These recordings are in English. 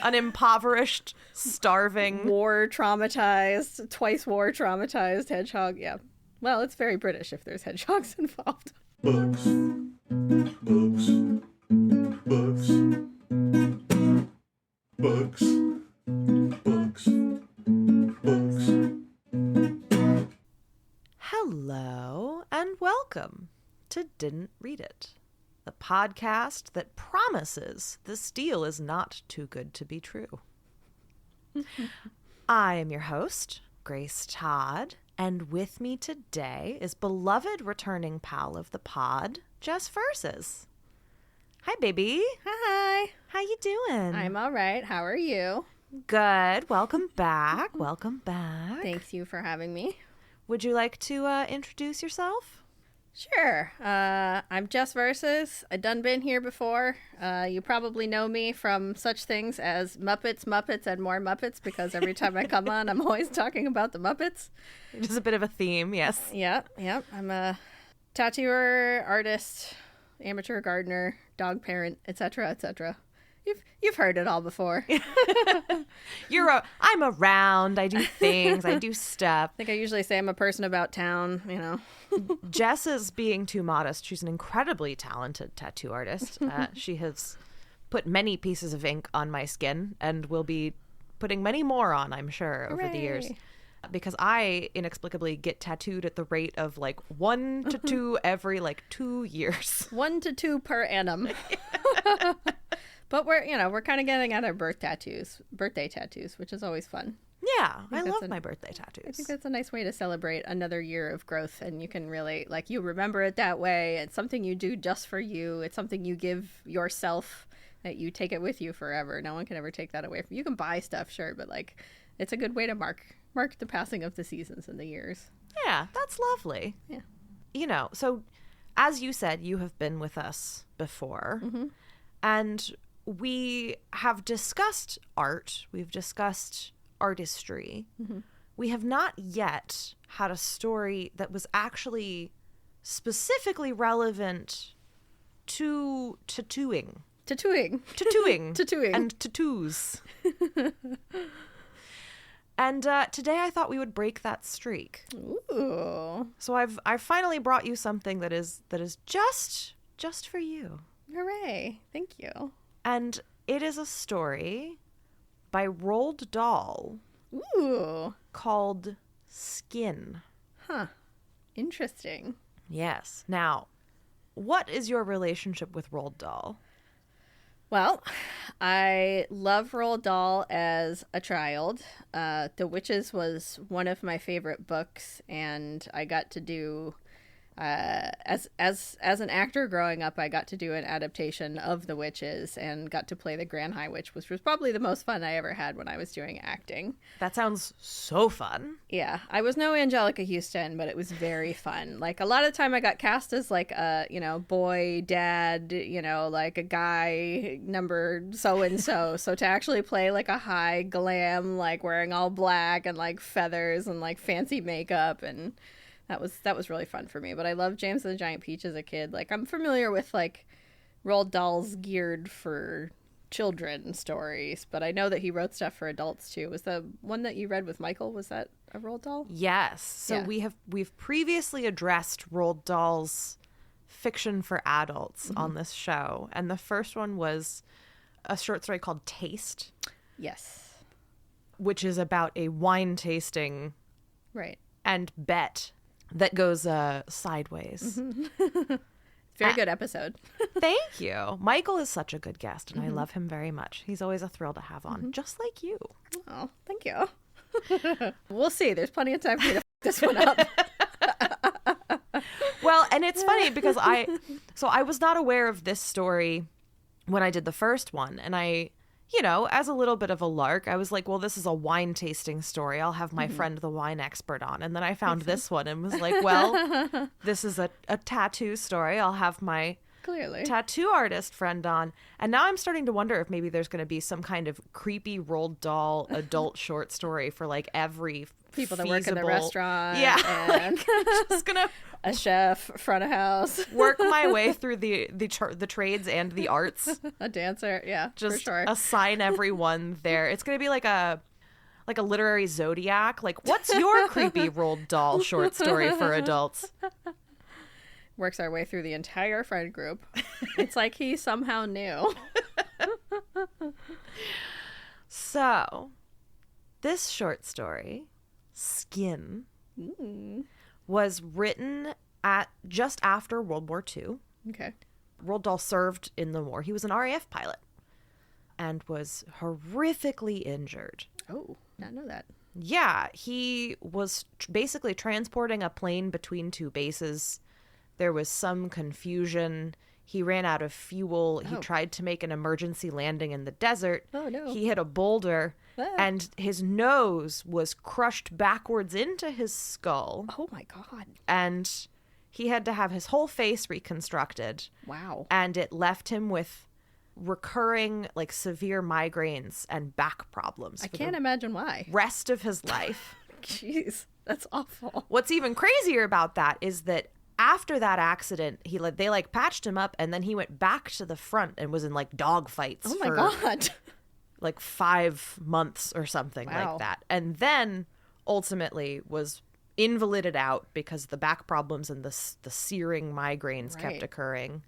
An impoverished, starving, twice war traumatized hedgehog. Yeah. Well, it's very British if there's hedgehogs involved. Books. Books. Books. Books. Books. Books. Hello and welcome to Didn't Read It, the podcast that promises this deal is not too good to be true. I am your host, Grace Todd, and with me today is beloved returning pal of the pod, Jess Verses. Hi, baby. Hi. How you doing? I'm all right. How are you? Good. Welcome back. Welcome back. Thanks you for having me. Would you like to introduce yourself? Sure. I'm Jess Verses. I done been here before. You probably know me from such things as Muppets, Muppets, and more Muppets, because every time I come on, I'm always talking about the Muppets. Just a bit of a theme, yes. Yep. I'm a tattooer, artist, amateur gardener, dog parent, etc., etc. You've heard it all before. I'm around. I do things. I do stuff. I think I usually say I'm a person about town, Jess is being too modest. She's an incredibly talented tattoo artist. She has put many pieces of ink on my skin and will be putting many more on, I'm sure, over the years. Because I inexplicably get tattooed at the rate of like 1 to 2 every 2 years. 1 to 2 per annum. But we're kind of getting at our birthday tattoos, which is always fun. Yeah, I love my birthday tattoos. I think that's a nice way to celebrate another year of growth, and you can really, you remember it that way. It's something you do just for you. It's something you give yourself, that you take it with you forever. No one can ever take that away from you. You can buy stuff, sure, but it's a good way to mark the passing of the seasons and the years. Yeah, that's lovely. Yeah. So as you said, you have been with us before, and we have discussed art. We've discussed artistry. We have not yet had a story that was actually specifically relevant to tattooing. Tattooing. And tattoos. And today I thought we would break that streak. Ooh. So I've finally brought you something that is just for you. Hooray. Thank you. And it is a story by Roald Dahl. Ooh. Called Skin. Huh. Interesting. Yes. Now, what is your relationship with Roald Dahl? Well, I love Roald Dahl as a child. The Witches was one of my favorite books, and I got to do... as an actor growing up, I got to do an adaptation of The Witches and got to play the Grand High Witch, which was probably the most fun I ever had when I was doing acting. That sounds so fun. Yeah, I was no Angelica Houston, but it was very fun. A lot of the time I got cast as a, boy, dad, a guy number so-and-so. So to actually play a high glam, wearing all black and feathers and fancy makeup, and that was really fun for me. But I loved James and the Giant Peach as a kid. I'm familiar with Roald Dahl's geared for children stories, but I know that he wrote stuff for adults too. Was the one that you read with Michael, was that a Roald Dahl? Yes. So yeah. we've previously addressed Roald Dahl's fiction for adults on this show, and the first one was a short story called Taste. Yes. Which is about a wine tasting right and bet that goes sideways. Very good episode. Thank you. Michael is such a good guest, and I love him very much. He's always a thrill to have on, just like you. Oh, thank you. We'll see. There's plenty of time for you to f this one up. Well, and it's funny because I was not aware of this story when I did the first one, and I, as a little bit of a lark, I was like, well, this is a wine tasting story. I'll have my friend, the wine expert, on. And then I found this one and was like, well, this is a tattoo story. I'll have my Clearly. tattoo artist friend on. And now I'm starting to wonder if maybe there's going to be some kind of creepy Roald Dahl adult short story for like every People that work in the feasible- restaurant. Yeah. And Just going to a chef, front of house, work my way through the trades and the arts. a dancer. Yeah, Just for sure. assign everyone there. It's going to be like a literary zodiac. Like, what's your creepy Roald Dahl short story for adults? Works our way through the entire friend group. It's like he somehow knew. So, this short story, Skin, was written at just after World War II. Okay. Roald Dahl served in the war. He was an RAF pilot and was horrifically injured. Oh, not know that. Yeah, he was basically transporting a plane between two bases. There was some confusion. He ran out of fuel. He tried to make an emergency landing in the desert. Oh, no. He hit a boulder, Ah. and his nose was crushed backwards into his skull. Oh, my God. And he had to have his whole face reconstructed. Wow. And it left him with recurring, like, severe migraines and back problems I for can't the imagine why. rest of his life. Jeez, that's awful. What's even crazier about that is that after that accident, they patched him up, and then he went back to the front and was in like dog fights Oh, my for God. like 5 months or something Wow. like that, and then ultimately was invalided out because the back problems and the searing migraines kept Right. occurring.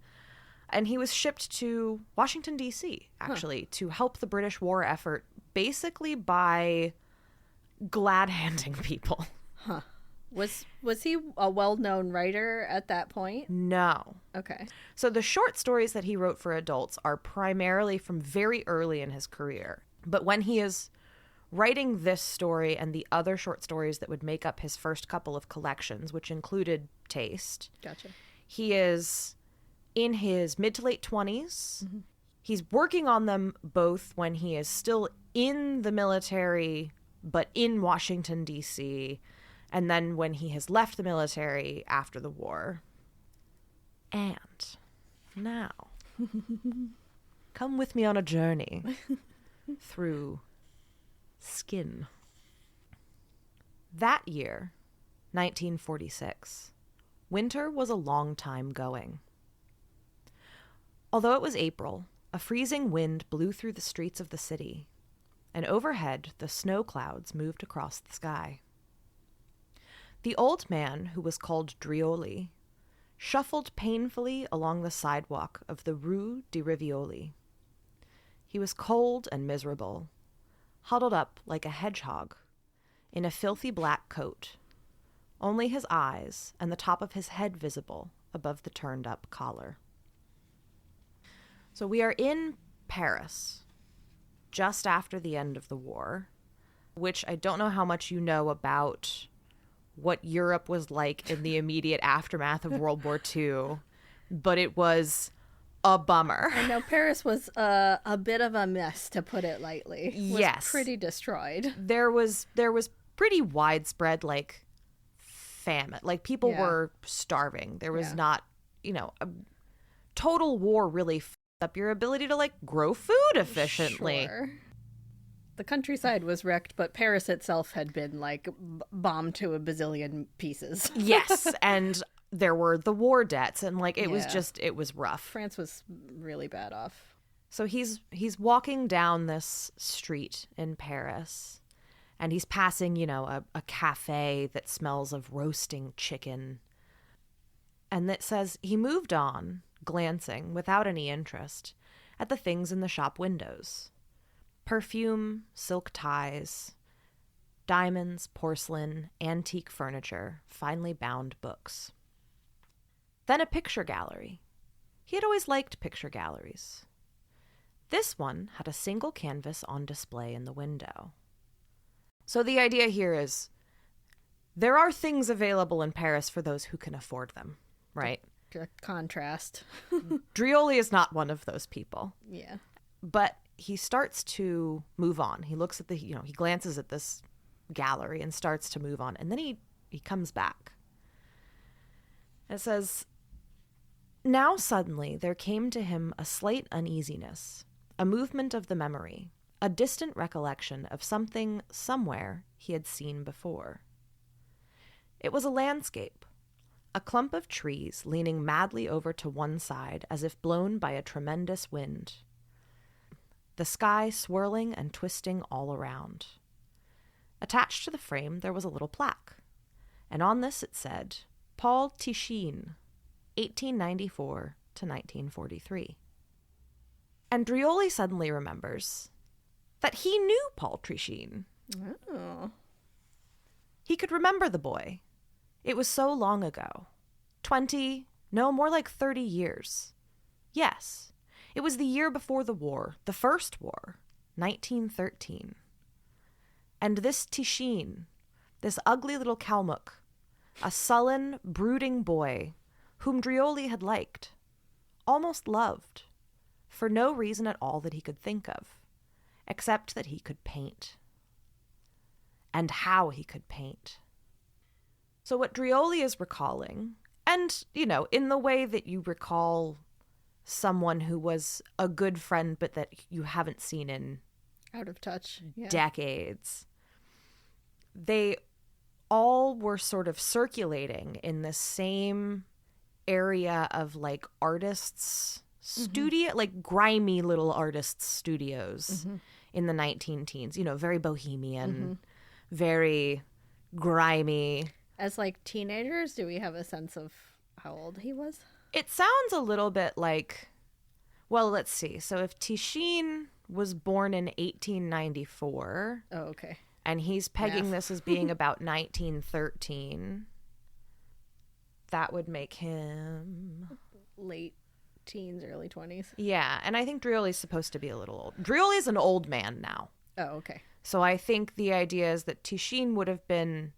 And he was shipped to Washington, D.C., actually, to help the British war effort, basically by glad-handing people. Was he a well-known writer at that point? No. Okay. So the short stories that he wrote for adults are primarily from very early in his career. But when he is writing this story and the other short stories that would make up his first couple of collections, which included Taste, Gotcha. he is in his mid to late 20s. He's working on them both when he is still in the military, but in Washington, D.C., and then when he has left the military after the war. And now, come with me on a journey through Skin. That year, 1946, winter was a long time going. Although it was April, a freezing wind blew through the streets of the city, and overhead the snow clouds moved across the sky. The old man, who was called Drioli, shuffled painfully along the sidewalk of the Rue di Rivioli. He was cold and miserable, huddled up like a hedgehog, in a filthy black coat, only his eyes and the top of his head visible above the turned-up collar. So we are in Paris, just after the end of the war, which I don't know how much you know about what Europe was like in the immediate aftermath of World War II, but it was a bummer. I know Paris was a bit of a mess, to put it lightly. It was Yes. pretty destroyed. There was pretty widespread, like, famine. Like, people Yeah. were starving. There was Yeah. not, a total war really f***ed up your ability to, like, grow food efficiently. Sure. The countryside was wrecked, but Paris itself had been, like, bombed to a bazillion pieces. Yes, and there were the war debts, and, like, it was Yeah. it was rough. France was really bad off. So he's walking down this street in Paris, and he's passing, a cafe that smells of roasting chicken. And that says he moved on, glancing, without any interest, at the things in the shop windows. Perfume, silk ties, diamonds, porcelain, antique furniture, finely bound books. Then a picture gallery. He had always liked picture galleries. This one had a single canvas on display in the window. So the idea here is there are things available in Paris for those who can afford them, right? A contrast. Drioli is not one of those people. Yeah. But he starts to move on. He looks at he glances at this gallery and starts to move on. And then he comes back. It says, Now suddenly there came to him a slight uneasiness, a movement of the memory, a distant recollection of something somewhere he had seen before. It was a landscape, a clump of trees leaning madly over to one side as if blown by a tremendous wind. The sky swirling and twisting all around. Attached to the frame there was a little plaque, and on this it said, Paul Tichin, 1894 to 1943. And Drioli suddenly remembers that he knew Paul Tichin. Oh. He could remember the boy. It was so long ago. 20, no, more like 30 years. Yes, it was the year before the war, the first war, 1913. And this Tichin, this ugly little Kalmuk, a sullen, brooding boy whom Drioli had liked, almost loved, for no reason at all that he could think of, except that he could paint. And how he could paint. So what Drioli is recalling, and, you know, in the way that you recall someone who was a good friend but that you haven't seen in Out of touch. Yeah. decades, they all were sort of circulating in the same area of like artists' studio, like grimy little artists' studios in the 19-teens, you know, very bohemian, very grimy. As like teenagers, do we have a sense of how old he was? It sounds a little bit like, well, let's see. So if Tichin was born in 1894, Oh, okay. and he's pegging Math. this as being about 1913, that would make him... Late teens, early 20s. Yeah, and I think Drioli's supposed to be a little old. Drioli's an old man now. Oh, okay. So I think the idea is that Tichin would have been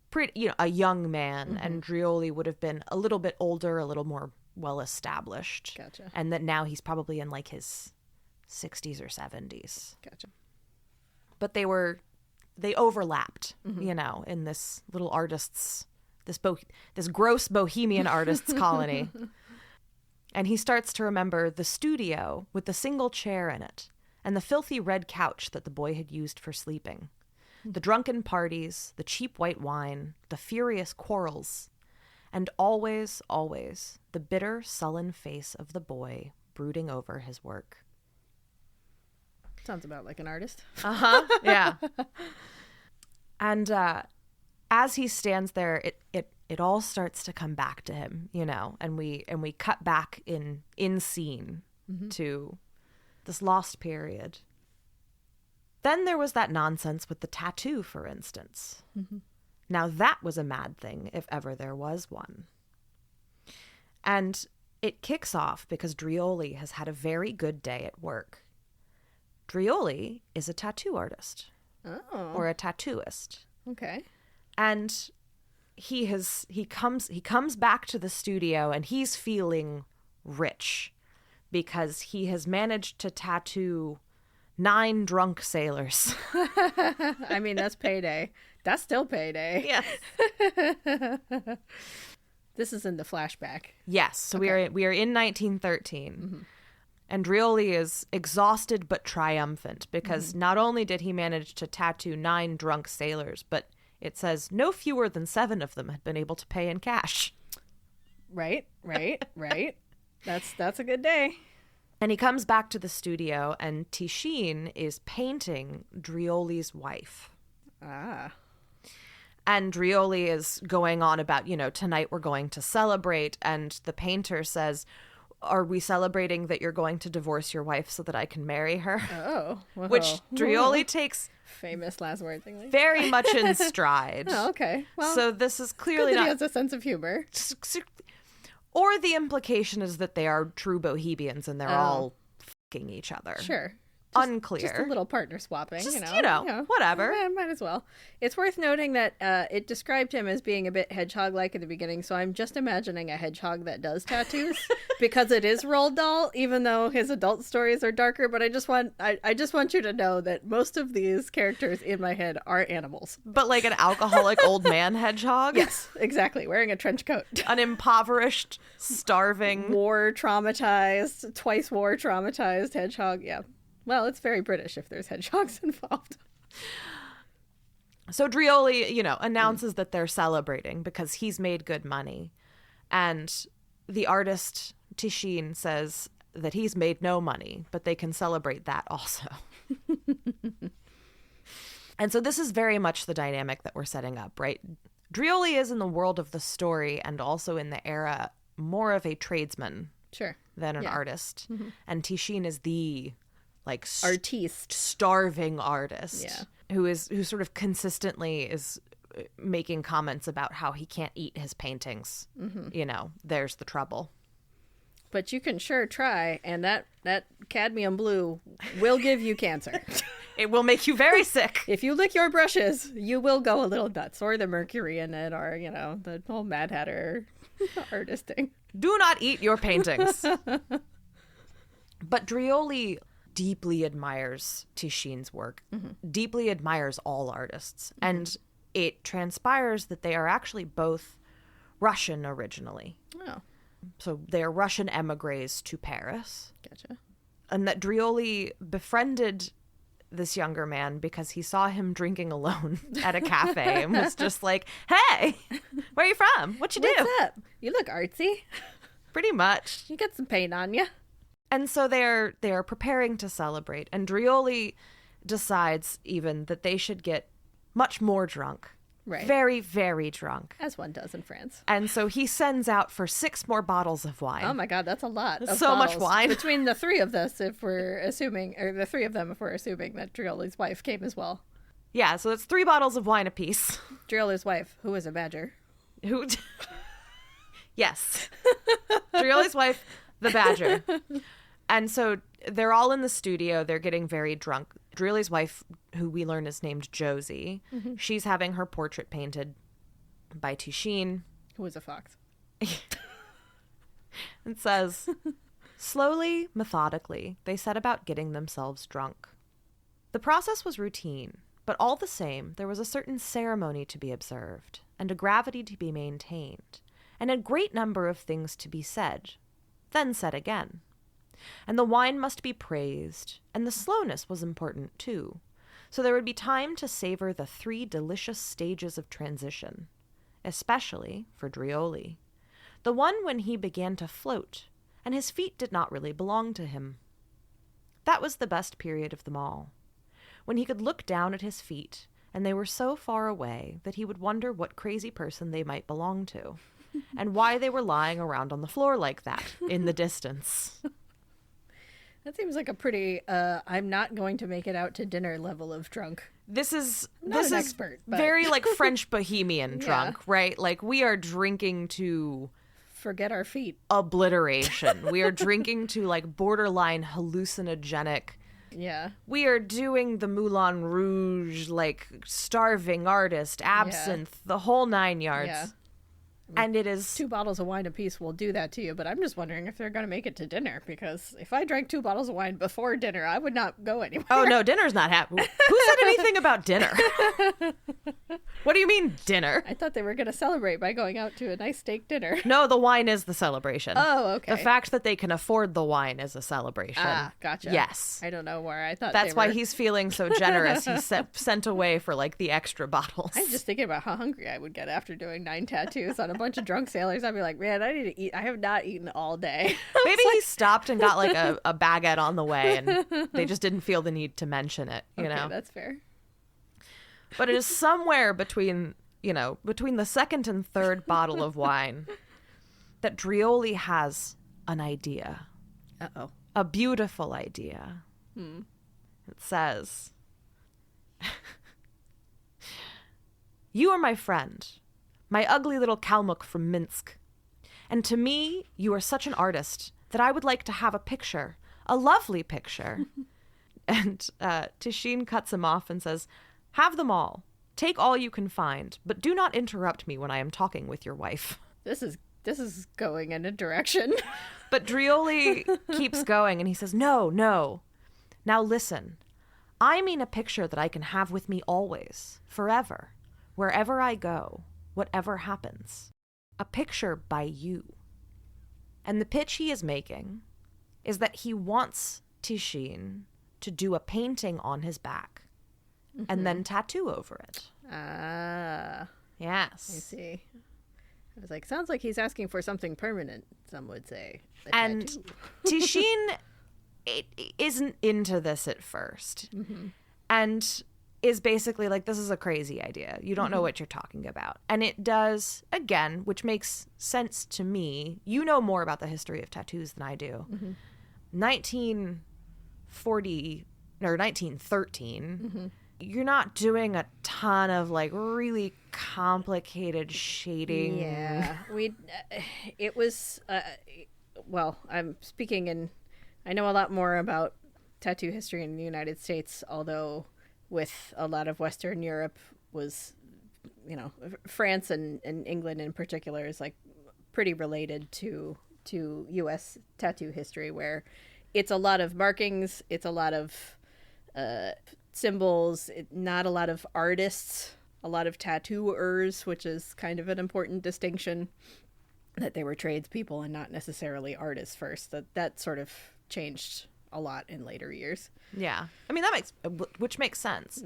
pretty, you know, a young man, and Drioli would have been a little bit older, a little more well-established. Gotcha. And that now he's probably in like his 60s or 70s. Gotcha. But they overlapped, you know, in this little artists, this gross bohemian artists colony. And he starts to remember the studio with the single chair in it and the filthy red couch that the boy had used for sleeping. The drunken parties, the cheap white wine, the furious quarrels, and always, always the bitter, sullen face of the boy brooding over his work. Sounds about like an artist. Yeah. And as he stands there, it all starts to come back to him, you know, and we cut back in scene to this lost period. Then there was that nonsense with the tattoo, for instance. Now that was a mad thing, if ever there was one. And it kicks off because Drioli has had a very good day at work. Drioli is a tattoo artist. Oh. Or a tattooist. Okay. And he comes back to the studio and he's feeling rich because he has managed to tattoo 9 drunk sailors. I mean, that's payday. That's still payday. Yes. This is in the flashback. Yes. So we are in 1913. And Drioli is exhausted but triumphant because not only did he manage to tattoo 9 drunk sailors, but it says no fewer than 7 of them had been able to pay in cash. Right. That's a good day. And he comes back to the studio and Tichin is painting Drioli's wife. Ah. And Drioli is going on about, you know, tonight we're going to celebrate. And the painter says, are we celebrating that you're going to divorce your wife so that I can marry her? Oh. Whoa. Which Drioli takes famous last word thing. Like very much in stride. Oh, okay. Well, So this is clearly good that he not... has a sense of humor. Or the implication is that they are true bohemians and they're all fucking each other. Sure. Unclear. Just a little partner swapping, Just, Yeah, whatever. Might as well. It's worth noting that it described him as being a bit hedgehog-like at the beginning, so I'm just imagining a hedgehog that does tattoos because it is Roald Dahl, even though his adult stories are darker. But I just want you to know that most of these characters in my head are animals. But like an alcoholic old man hedgehog? Yes, exactly. Wearing a trench coat. An impoverished, starving... Twice war traumatized hedgehog. Yeah. Well, it's very British if there's hedgehogs involved. So Drioli, announces that they're celebrating because he's made good money. And the artist, Tishin, says that he's made no money, but they can celebrate that also. And so this is very much the dynamic that we're setting up, right? Drioli is in the world of the story and also in the era more of a tradesman than an artist. Mm-hmm. And Tishin is the... artiste, starving artist who sort of consistently is making comments about how he can't eat his paintings. Mm-hmm. There's the trouble. But you can sure try, and that cadmium blue will give you cancer. It will make you very sick. If you lick your brushes, you will go a little nuts, or the mercury in it, or the whole Mad Hatter artisting. Do not eat your paintings. But Drioli deeply admires Tishin's work, deeply admires all artists. Mm-hmm. And it transpires that they are actually both Russian originally. Oh. So they are Russian emigres to Paris. Gotcha. And that Drioli befriended this younger man because he saw him drinking alone at a cafe and was just like, hey, where are you from? What you do? What's up? You look artsy. Pretty much. You got some paint on you. And so they are preparing to celebrate. And Drioli decides even that they should get much more drunk. Right. Very, very drunk. As one does in France. And so he sends out for 6 more bottles of wine. Oh my God, that's a lot. Of so bottles. much wine. Between the three of us, if we're assuming, or the three of them, if we're assuming that Drioli's wife came as well. Yeah, so it's 3 bottles of wine apiece. Drioli's wife, who is a badger. Yes. Drioli's wife, the badger. And so they're all in the studio. They're getting very drunk. Drioli's wife, who we learn is named Josie, she's having her portrait painted by Tishin. Who is a fox. It says, slowly, methodically, they set about getting themselves drunk. The process was routine, but all the same, there was a certain ceremony to be observed, and a gravity to be maintained, and a great number of things to be said, then said again. And the wine must be praised, and the slowness was important too, so there would be time to savor the 3 delicious stages of transition, especially for Drioli, the one when he began to float, and his feet did not really belong to him. That was the best period of them all, when he could look down at his feet, and they were so far away that he would wonder what crazy person they might belong to, and why they were lying around on the floor like that in the distance. That seems like a pretty, I'm not going to make it out to dinner level of drunk. This is expert, but... very like French bohemian drunk, right? Like we are drinking to... forget our feet. Obliteration. We are drinking to like borderline hallucinogenic. Yeah. We are doing the Moulin Rouge, like starving artist, absinthe, the whole 9 yards. Yeah. And it is 2 bottles of wine apiece will do that to you, but I'm just wondering if they're going to make it to dinner, because if I drank 2 bottles of wine before dinner, I would not go anywhere. Oh no, dinner's not happening. Who said anything about dinner? What do you mean dinner? I thought they were going to celebrate by going out to a nice steak dinner. No, the wine is the celebration. Oh, okay. The fact that they can afford the wine is a celebration. Ah, gotcha. Yes. I don't know where I thought that's why he's feeling so generous. He's sent away for like the extra bottles. I'm just thinking about how hungry I would get after doing 9 tattoos on a bunch of drunk sailors. I'd be like, man, I need to eat. I have not eaten all day. Maybe he stopped and got like a baguette on the way, and they just didn't feel the need to mention it, you know? That's fair. But it is somewhere between the second and third bottle of wine that Drioli has an idea. Uh-oh. A beautiful idea. It says, you are my friend, my ugly little Kalmuk from Minsk. And to me, you are such an artist that I would like to have a picture, a lovely picture, And Tishine cuts him off and says, "Have them all. Take all you can find, but do not interrupt me when I am talking with your wife." This is going in a direction. But Drioli keeps going, and he says, "No, no. Now listen. I mean a picture that I can have with me always, forever, wherever I go, whatever happens. A picture by you." And the pitch he is making is that he wants Tishine to do a painting on his back and then tattoo over it. Ah. Yes. I see. I was like, sounds like he's asking for something permanent, some would say. A And tattoo. Tishine isn't into this at first. And is basically like, this is a crazy idea. You don't know what you're talking about. And it does, again, which makes sense to me. You know more about the history of tattoos than I do. 1940 or 1913, you're not doing a ton of like really complicated shading. Yeah, it was, well, I'm speaking in, I know a lot more about tattoo history in the United States, although with a lot of Western Europe was, France and England in particular is like pretty related to U.S. tattoo history, where it's a lot of markings, it's a lot of symbols, not a lot of artists, a lot of tattooers, which is kind of an important distinction, that they were tradespeople and not necessarily artists first. That sort of changed a lot in later years. Yeah. I mean, which makes sense.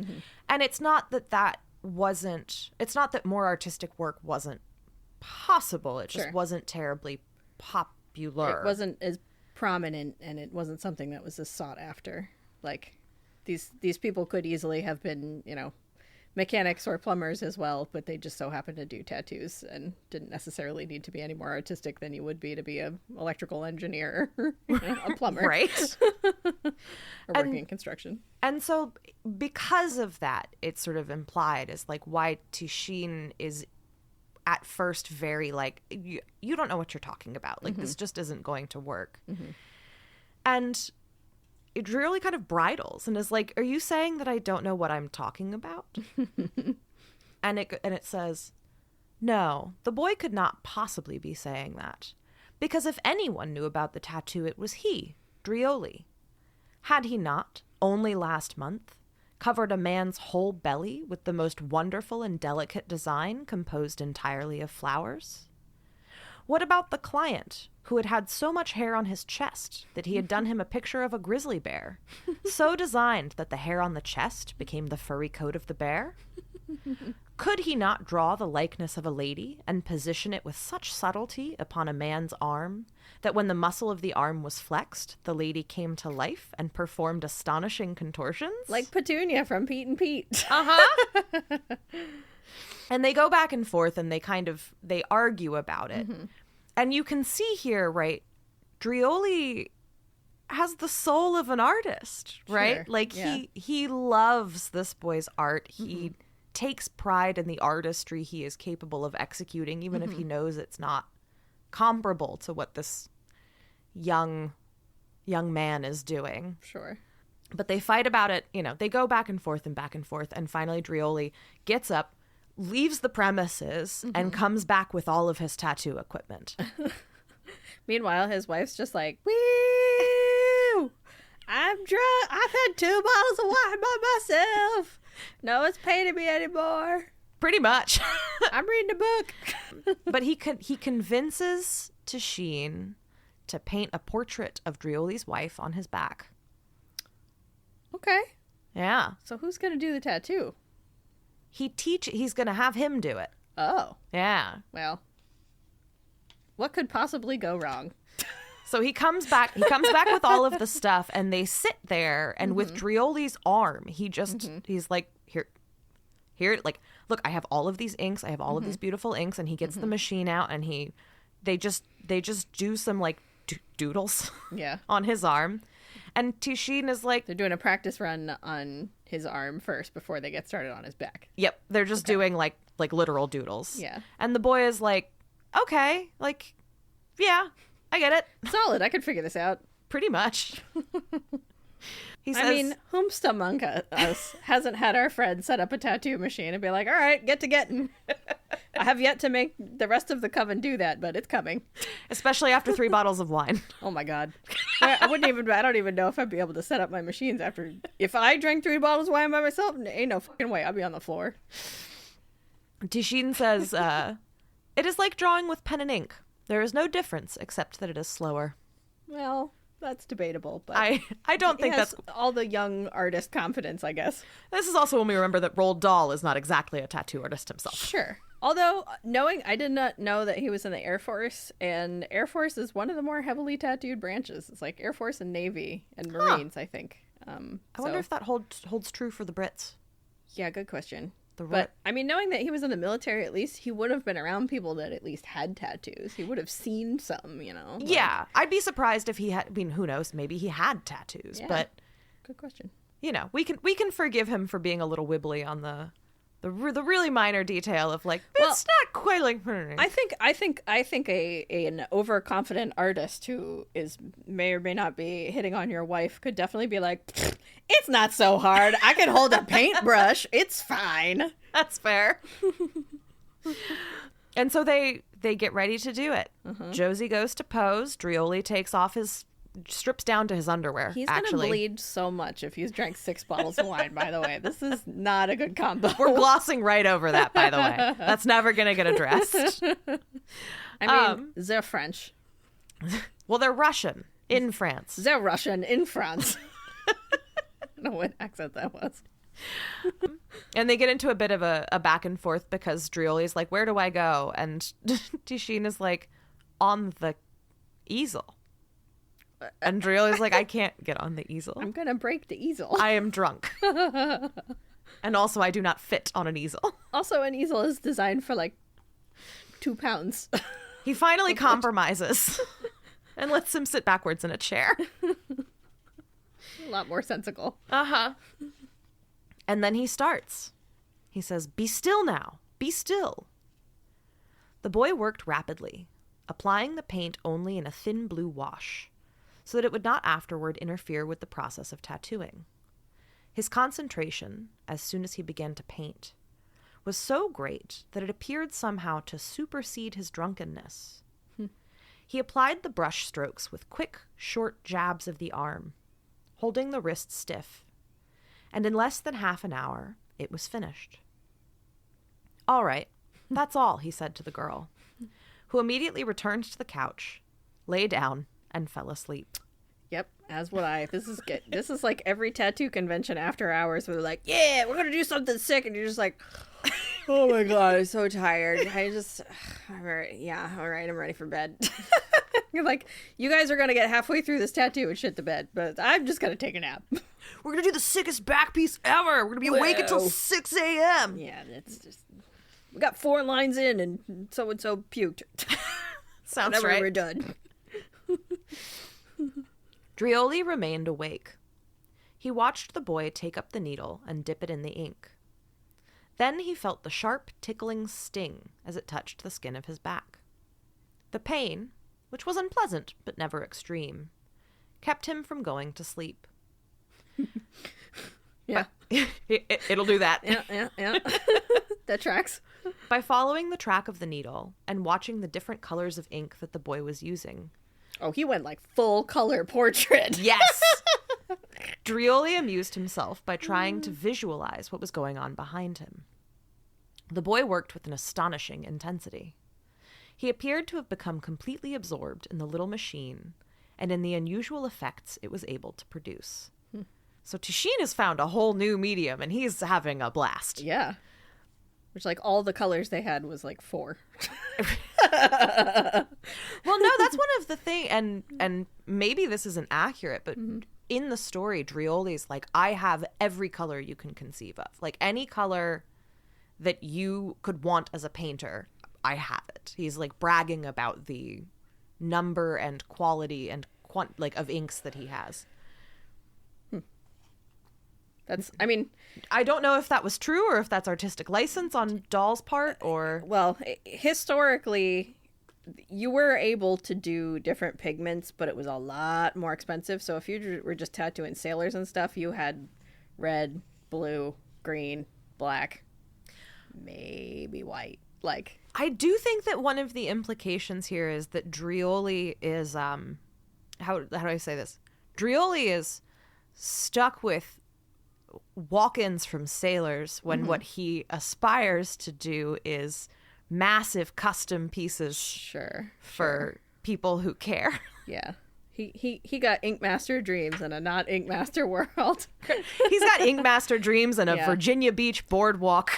And it's not that more artistic work wasn't possible. It just wasn't terribly popular. It wasn't as prominent, and it wasn't something that was as sought after. Like, these people could easily have been, mechanics or plumbers as well, but they just so happened to do tattoos and didn't necessarily need to be any more artistic than you would be to be an electrical engineer or a plumber. Right. Or working in construction. And so because of that, it's sort of implied as like why Tishine is at first very like, you don't know what you're talking about. Like, this just isn't going to work. And it really kind of bridles and is like, are you saying that I don't know what I'm talking about? and it says, no, the boy could not possibly be saying that. Because if anyone knew about the tattoo, it was he, Drioli. Had he not, only last month, covered a man's whole belly with the most wonderful and delicate design composed entirely of flowers? What about the client who had had so much hair on his chest that he had done him a picture of a grizzly bear, so designed that the hair on the chest became the furry coat of the bear? Could he not draw the likeness of a lady and position it with such subtlety upon a man's arm that when the muscle of the arm was flexed, the lady came to life and performed astonishing contortions? Like Petunia from Pete and Pete. And they go back and forth and they argue about it. And you can see here, right, Drioli has the soul of an artist, right? Sure, Like yeah. he loves this boy's art. He takes pride in the artistry he is capable of executing, even if he knows it's not comparable to what this young man is doing. Sure. But they fight about it, they go back and forth, and finally Drioli gets up, leaves the premises, and comes back with all of his tattoo equipment. Meanwhile, his wife's just like, woo! I'm drunk. I've had 2 bottles of wine by myself. No one's paying me anymore. Pretty much. I'm reading a book. But he convinces Tishine to paint a portrait of Drioli's wife on his back. Okay. Yeah. So who's going to do the tattoo? He's going to have him do it. Oh. Yeah. Well, what could possibly go wrong? So he comes back with all of the stuff, and they sit there, and with Drioli's arm, he's like, here, like, look, I have all of these inks, I have all of these beautiful inks, and he gets the machine out, and they just do some like doodles on his arm. And Tishine is like, they're doing a practice run on his arm first before they get started on his back. Yep, they're just doing like literal doodles. Yeah. And the boy is like, okay, like, yeah, I get it. Solid. I could figure this out. Pretty much. He says, I mean, whomst among us hasn't had our friend set up a tattoo machine and be like, all right, get to getting. I have yet to make the rest of the coven do that, but it's coming. especially after 3 bottles of wine. Oh my God. I don't even know if I'd be able to set up my machines after, if I drank 3 bottles of wine by myself, ain't no fucking way. I'll be on the floor. Tishin says, it is like drawing with pen and ink. There is no difference except that it is slower. Well, that's debatable, but I don't think has that's... all the young artist confidence, I guess. This is also when we remember that Roald Dahl is not exactly a tattoo artist himself. Sure. Although, I did not know that he was in the Air Force, and Air Force is one of the more heavily tattooed branches. It's like Air Force and Navy and Marines, I think. I wonder if that holds true for the Brits. Yeah, good question. The But, I mean, knowing that he was in the military, at least, he would have been around people that at least had tattoos. He would have seen some, you know? Yeah, I'd be surprised if he had... I mean, who knows? Maybe he had tattoos, Yeah. but... Good question. You know, we can forgive him for being a little wibbly on the really minor detail of like, it's not quite like... I think an overconfident artist who may or may not be hitting on your wife could definitely be like, it's not so hard. I can hold a paintbrush. It's fine. That's fair. And so they get ready to do it. Josie goes to pose. Drioli strips down to his underwear. He's going to bleed so much if he's drank 6 bottles of wine, by the way. This is not a good combo. We're glossing right over that, by the way. That's never going to get addressed. I mean, they're French. Well, they're Russian in France. They're Russian in France. I don't know what accent that was. And they get into a bit of a back and forth because Drioli's like, where do I go? And Tishin is like, on the easel. And Drioli's like, I can't get on the easel. I'm going to break the easel. I am drunk. And also, I do not fit on an easel. Also, an easel is designed for like 2 pounds. He finally compromises and lets him sit backwards in a chair. A lot more sensical. Uh-huh. And then he starts. He says, be still now. Be still. The boy worked rapidly, applying the paint only in a thin blue wash, so that it would not afterward interfere with the process of tattooing. His concentration, as soon as he began to paint, was so great that it appeared somehow to supersede his drunkenness. He applied the brush strokes with quick, short jabs of the arm, holding the wrist stiff, and in less than half an hour, it was finished. All right, that's all, he said to the girl, who immediately returned to the couch, lay down, and fell asleep. Yep, as would I. This is like every tattoo convention after hours where they're like, yeah, we're gonna do something sick, and you're just like, oh my God, I'm so tired. All right, I'm ready for bed. You're like, you guys are gonna get halfway through this tattoo and shit the bed, but I'm just gonna take a nap. We're gonna do the sickest back piece ever. We're gonna be awake until 6 a.m. Yeah, that's just, we got 4 lines in and so-and-so puked. Sounds Whenever right. we're done. Drioli remained awake. He watched the boy take up the needle and dip it in the ink. Then he felt the sharp, tickling sting as it touched the skin of his back. The pain, which was unpleasant but never extreme, kept him from going to sleep. Yeah. It'll do that. Yeah. That tracks. By following the track of the needle and watching the different colors of ink that the boy was using. Oh, he went like full color portrait. Yes! Drioli amused himself by trying to visualize what was going on behind him. The boy worked with an astonishing intensity. He appeared to have become completely absorbed in the little machine and in the unusual effects it was able to produce. So Tishin has found a whole new medium, and he's having a blast. Yeah. Which, like, all the colors they had was, like, 4. Well, no, that's one of the things, and maybe this isn't accurate, but in the story, Drioli's like, I have every color you can conceive of. Like, any color that you could want as a painter, I have it. He's, like, bragging about the number and quality and, of inks that he has. I mean, I don't know if that was true or if that's artistic license on Dahl's part or... Well, historically, you were able to do different pigments, but it was a lot more expensive. So if you were just tattooing sailors and stuff, you had red, blue, green, black, maybe white. Like, I do think that one of the implications here is that Drioli is how do I say this? Drioli is stuck with walk-ins from sailors when what he aspires to do is massive custom pieces for people who care. Yeah. He got Ink Master dreams in a not Ink Master world. He's got Ink Master dreams and a Virginia Beach boardwalk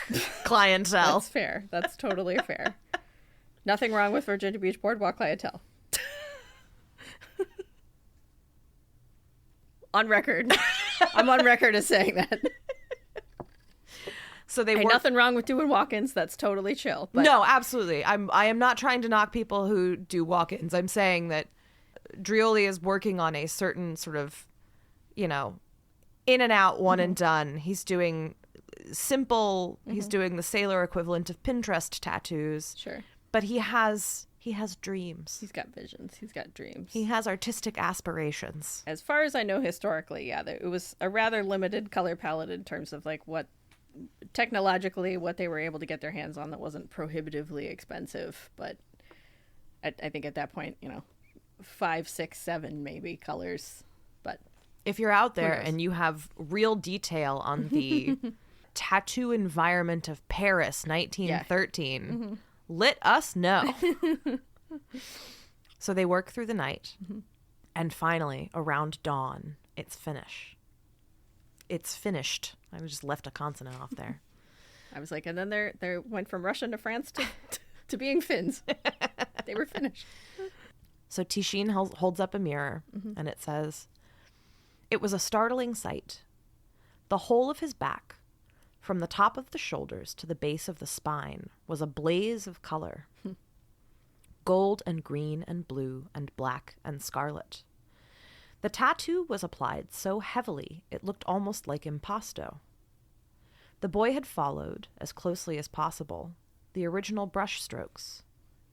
clientele. That's fair. That's totally fair. Nothing wrong with Virginia Beach boardwalk clientele. On record. I'm on record as saying that. So they Ain't nothing wrong with doing walk-ins. That's totally chill. But... No, absolutely. I am not trying to knock people who do walk-ins. I'm saying that Drioli is working on a certain sort of, in and out, one and done. He's doing simple. He's doing the sailor equivalent of Pinterest tattoos. Sure. But he has dreams. He's got visions. He's got dreams. He has artistic aspirations. As far as I know historically, it was a rather limited color palette in terms of like what technologically what they were able to get their hands on that wasn't prohibitively expensive. But I think at that point, 5, 6, 7 maybe colors. But if you're out there and you have real detail on the tattoo environment of Paris 1913, let us know. So they work through the night, and finally around dawn it's finished. I just left a consonant off there. I was like, and then they went from Russian to France to being Finns. They were finished. So Tishin holds up a mirror, and it says, "It was a startling sight. The whole of his back, from the top of the shoulders to the base of the spine, was a blaze of color. Gold and green and blue and black and scarlet. The tattoo was applied so heavily it looked almost like impasto. The boy had followed, as closely as possible, the original brush strokes,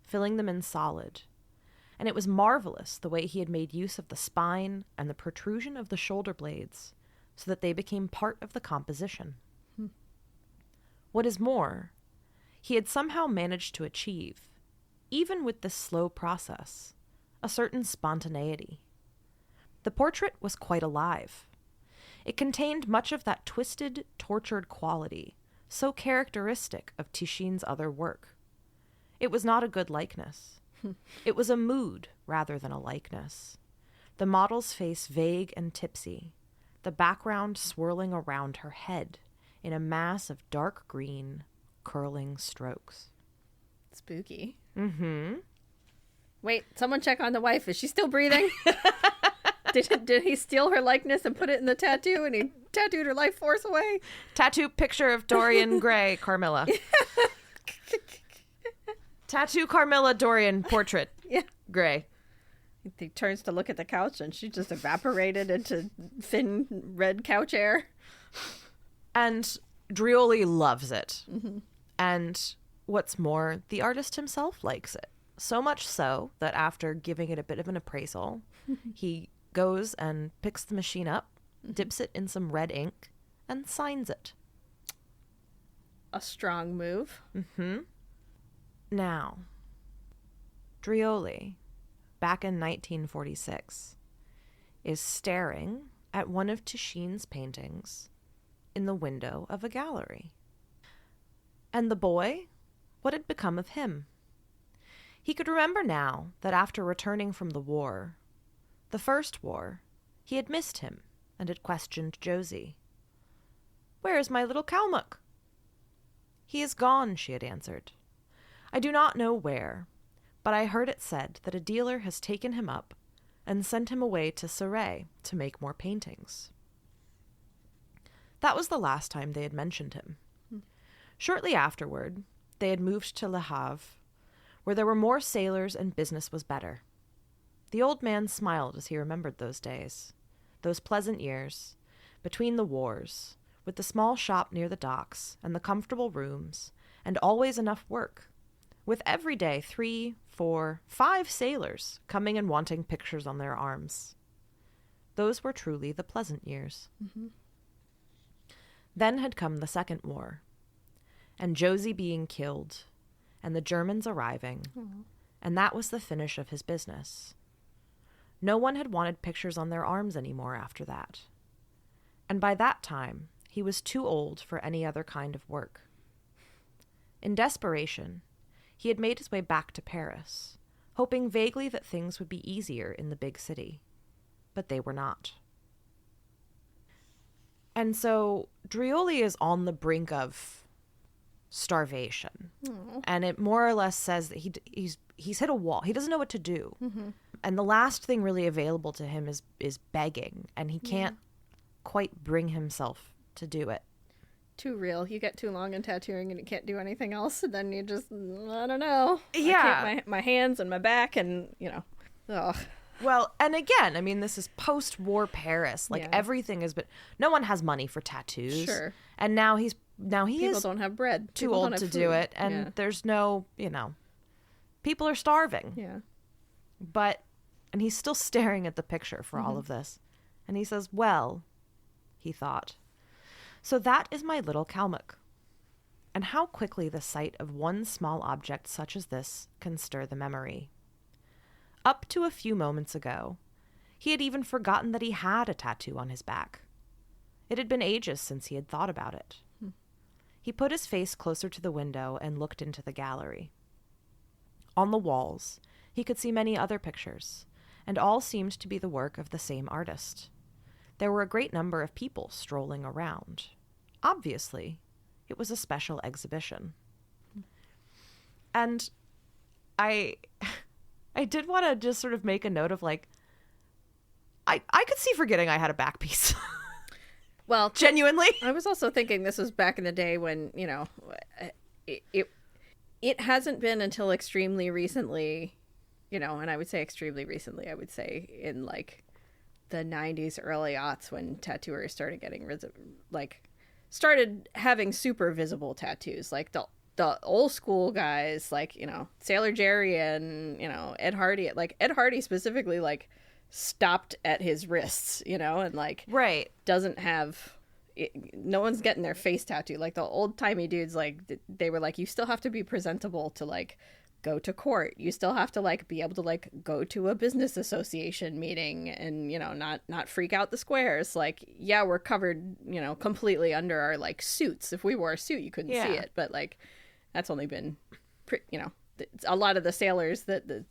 filling them in solid, and it was marvelous the way he had made use of the spine and the protrusion of the shoulder blades so that they became part of the composition. What is more, he had somehow managed to achieve, even with this slow process, a certain spontaneity. The portrait was quite alive. It contained much of that twisted, tortured quality so characteristic of Tishin's other work. It was not a good likeness. It was a mood rather than a likeness. The model's face vague and tipsy, the background swirling around her head in a mass of dark green, curling strokes." Spooky. Mm-hmm. Wait, someone check on the wife. Is she still breathing? Did he steal her likeness and put it in the tattoo and he tattooed her life force away? Tattoo picture of Dorian Gray, Carmilla. Tattoo Carmilla Dorian portrait. Yeah. Gray. He turns to look at the couch and she just evaporated into thin red couch air. And Drioli loves it. And what's more, the artist himself likes it. So much so that after giving it a bit of an appraisal, he goes and picks the machine up, dips it in some red ink, and signs it. A strong move. Now, Drioli, back in 1946, is staring at one of Tishin's paintings in the window of a gallery. And the boy? What had become of him? He could remember now that after returning from the war, the first war, he had missed him and had questioned Josie. "Where is my little Kalmuck?" "He is gone," she had answered. "I do not know where, but I heard it said that a dealer has taken him up and sent him away to Saray to make more paintings." That was the last time they had mentioned him. Shortly afterward, they had moved to Le Havre, where there were more sailors and business was better. The old man smiled as he remembered those days, those pleasant years, between the wars, with the small shop near the docks and the comfortable rooms, and always enough work, with every day 3, 4, 5 sailors coming and wanting pictures on their arms. Those were truly the pleasant years. Mm-hmm. Then had come the Second War, and Josie being killed, and the Germans arriving, and that was the finish of his business. No one had wanted pictures on their arms anymore after that. And by that time, he was too old for any other kind of work. In desperation, he had made his way back to Paris, hoping vaguely that things would be easier in the big city. But they were not. And so Drioli is on the brink of starvation. Aww. And it more or less says that he's hit a wall. He doesn't know what to do. Mm-hmm. And the last thing really available to him is begging, and he can't quite bring himself to do it. Too real. You get too long in tattooing and you can't do anything else, and then you just, I don't know. Yeah. I can't, my hands and my back and, ugh. Well, and again, I mean, this is post-war Paris. Like, everything has been... No one has money for tattoos. Sure. And now he People is don't have bread. too People old don't to have do food. it. And there's no, people are starving. Yeah. And he's still staring at the picture for all of this. And he says, well, he thought, so that is my little Kalmuck. And how quickly the sight of one small object such as this can stir the memory. Up to a few moments ago, he had even forgotten that he had a tattoo on his back. It had been ages since he had thought about it. He put his face closer to the window and looked into the gallery. On the walls, he could see many other pictures, and all seemed to be the work of the same artist. There were a great number of people strolling around. Obviously, it was a special exhibition. And I did want to just sort of make a note of, like, I could see forgetting I had a back piece. Well, genuinely. I was also thinking this was back in the day when, it hasn't been until extremely recently, and I would say extremely recently, I would say in like the 90s, early aughts, when tattooers started getting started having super visible tattoos, like the old school guys, like, Sailor Jerry and, Ed Hardy, like Ed Hardy specifically, like, stopped at his wrists, and like doesn't have no one's getting their face tattooed. Like the old timey dudes, like they were like, you still have to be presentable to like go to court. You still have to like be able to like go to a business association meeting and not freak out the squares. Like, yeah, we're covered completely under our like suits. If we wore a suit, you couldn't see it, but like that's only been a lot of the sailors that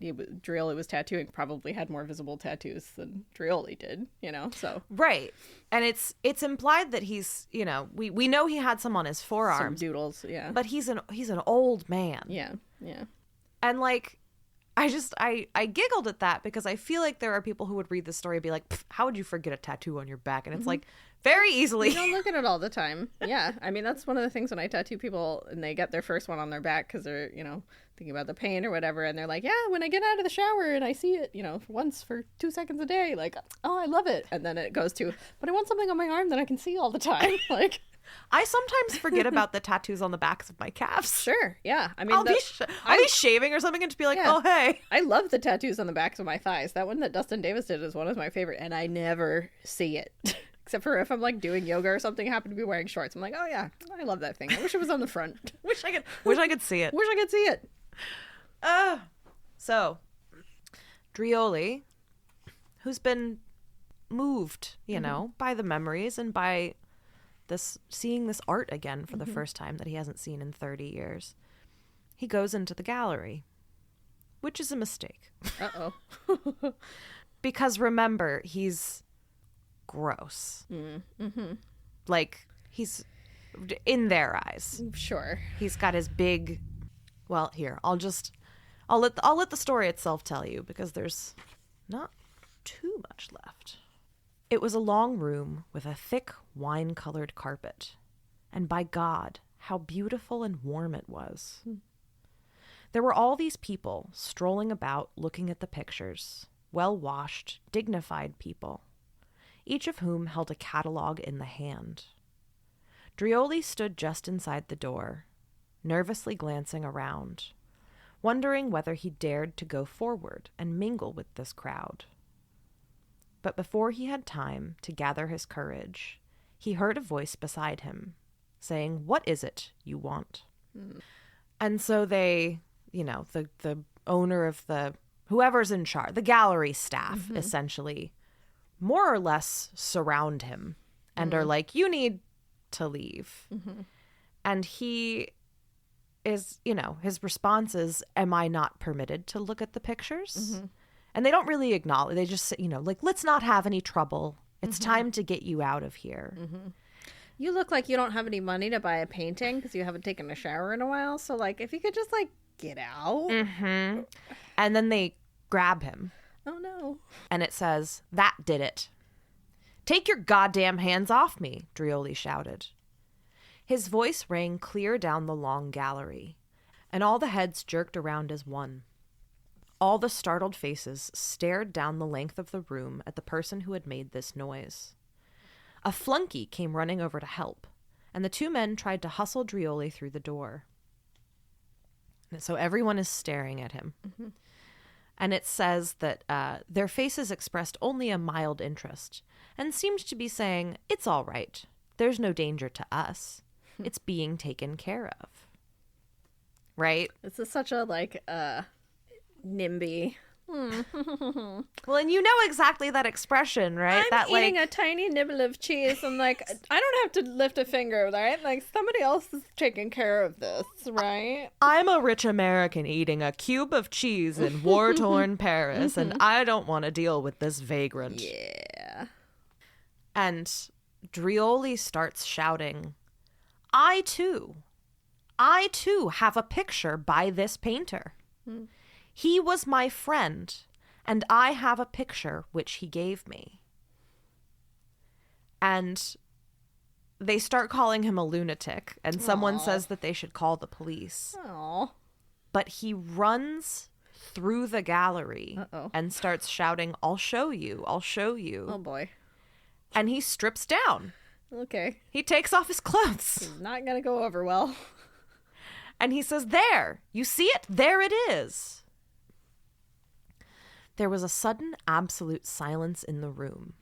Drioli was tattooing probably had more visible tattoos than Drioli did, so. Right. And it's implied that he's, we know he had some on his forearms. Some doodles, yeah. But he's an old man. Yeah, yeah. And like, I giggled at that because I feel like there are people who would read this story and be like, how would you forget a tattoo on your back? And it's like, very easily. You don't look at it all the time. Yeah. I mean, that's one of the things when I tattoo people and they get their first one on their back because they're, thinking about the pain or whatever. And they're like, yeah, when I get out of the shower and I see it, once for 2 seconds a day, like, oh, I love it. And then it goes to, but I want something on my arm that I can see all the time. Like, I sometimes forget about the tattoos on the backs of my calves. Sure. Yeah. I mean, I'll be shaving or something and just be like, oh, hey. I love the tattoos on the backs of my thighs. That one that Dustin Davis did is one of my favorite. And I never see it. Except for if I'm like doing yoga or something, I happen to be wearing shorts. I'm like, oh yeah, I love that thing. I wish it was on the front. wish I could see it. Wish I could see it. So Drioli, who's been moved, by the memories and by seeing this art again for the first time that he hasn't seen in 30 years, he goes into the gallery, which is a mistake. Uh-oh. Because remember, he's gross. Like, he's in their eyes. Sure. He's got his big, well, here, I'll let the story itself tell you because there's not too much left. It was a long room with a thick wine-colored carpet, and by God, how beautiful and warm it was. There were all these people strolling about looking at the pictures, well-washed, dignified people, each of whom held a catalog in the hand. Drioli stood just inside the door, nervously glancing around, wondering whether he dared to go forward and mingle with this crowd. But before he had time to gather his courage, he heard a voice beside him saying, "What is it you want?" And so they, the owner of whoever's in charge, the gallery staff, essentially, more or less surround him and are like, "You need to leave." And he is, his response is, "Am I not permitted to look at the pictures?" And they don't really acknowledge. They just say, let's not have any trouble. It's time to get you out of here. You look like you don't have any money to buy a painting because you haven't taken a shower in a while. So, if you could just, get out. And then they grab him. Oh, no. And it says, "That did it." "Take your goddamn hands off me," Drioli shouted. His voice rang clear down the long gallery, and all the heads jerked around as one. All the startled faces stared down the length of the room at the person who had made this noise. A flunky came running over to help, and the two men tried to hustle Drioli through the door. And so everyone is staring at him. And it says that their faces expressed only a mild interest and seemed to be saying, "It's all right. There's no danger to us. It's being taken care of." Right? This is such a, NIMBY. Well, and you know exactly that expression, right? I'm eating a tiny nibble of cheese and I don't have to lift a finger, right? Somebody else is taking care of this, right? I'm a rich American eating a cube of cheese in war-torn Paris, and I don't want to deal with this vagrant. Yeah. And Drioli starts shouting, I too have a picture by this painter. He was my friend, and I have a picture which he gave me." And they start calling him a lunatic, and someone says that they should call the police. Aww. But he runs through the gallery and starts shouting, "I'll show you, I'll show you." Oh, boy. And he strips down. Okay. He takes off his clothes. Not gonna go over well. And he says, "There, you see it? There it is." There was a sudden absolute silence in the room.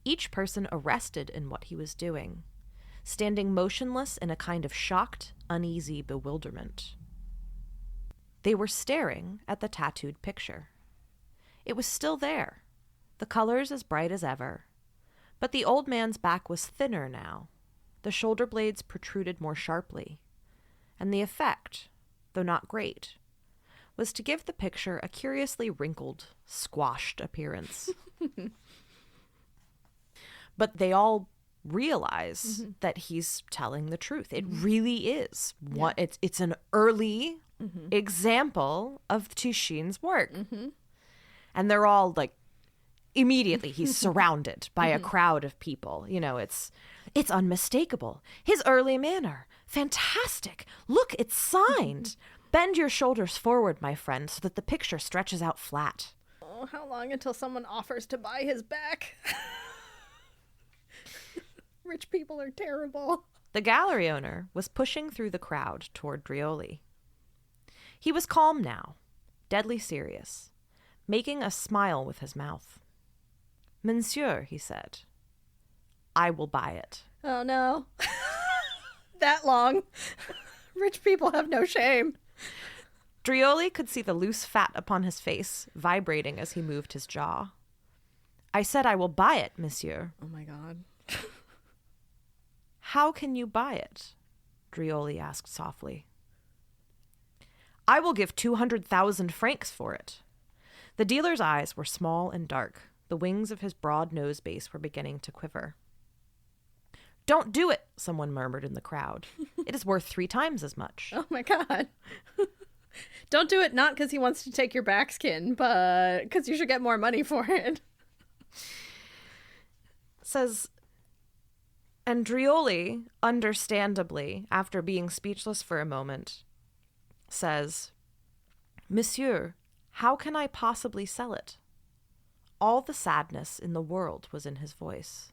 Each person arrested in what he was doing, standing motionless in a kind of shocked, uneasy bewilderment. They were staring at the tattooed picture. It was still there, the colors as bright as ever, but the old man's back was thinner now. The shoulder blades protruded more sharply, and the effect, though not great, was to give the picture a curiously wrinkled, squashed appearance. But they all realize that he's telling the truth. It really is. It's an early example of Tushin's work. And they're all immediately he's surrounded by a crowd of people. It's unmistakable. His early manner. Fantastic. Look, it's signed. Bend your shoulders forward, my friend, so that the picture stretches out flat. Oh, how long until someone offers to buy his back? Rich people are terrible. The gallery owner was pushing through the crowd toward Drioli. He was calm now, deadly serious, making a smile with his mouth. "Monsieur," he said, "I will buy it." Oh, no. That long. Rich people have no shame. Drioli could see the loose fat upon his face vibrating as he moved his jaw. "I said I will buy it, monsieur." Oh, my God. "How can you buy it?" Drioli asked softly. "I will give 200,000 francs for it." The dealer's eyes were small and dark. The wings of his broad nose base were beginning to quiver. "Don't do it," someone murmured in the crowd. "It is worth 3 times as much." Oh, my God. Don't do it not because he wants to take your back skin, but because you should get more money for it. Says, and Drioli, understandably, after being speechless for a moment, says, "Monsieur, how can I possibly sell it?" All the sadness in the world was in his voice.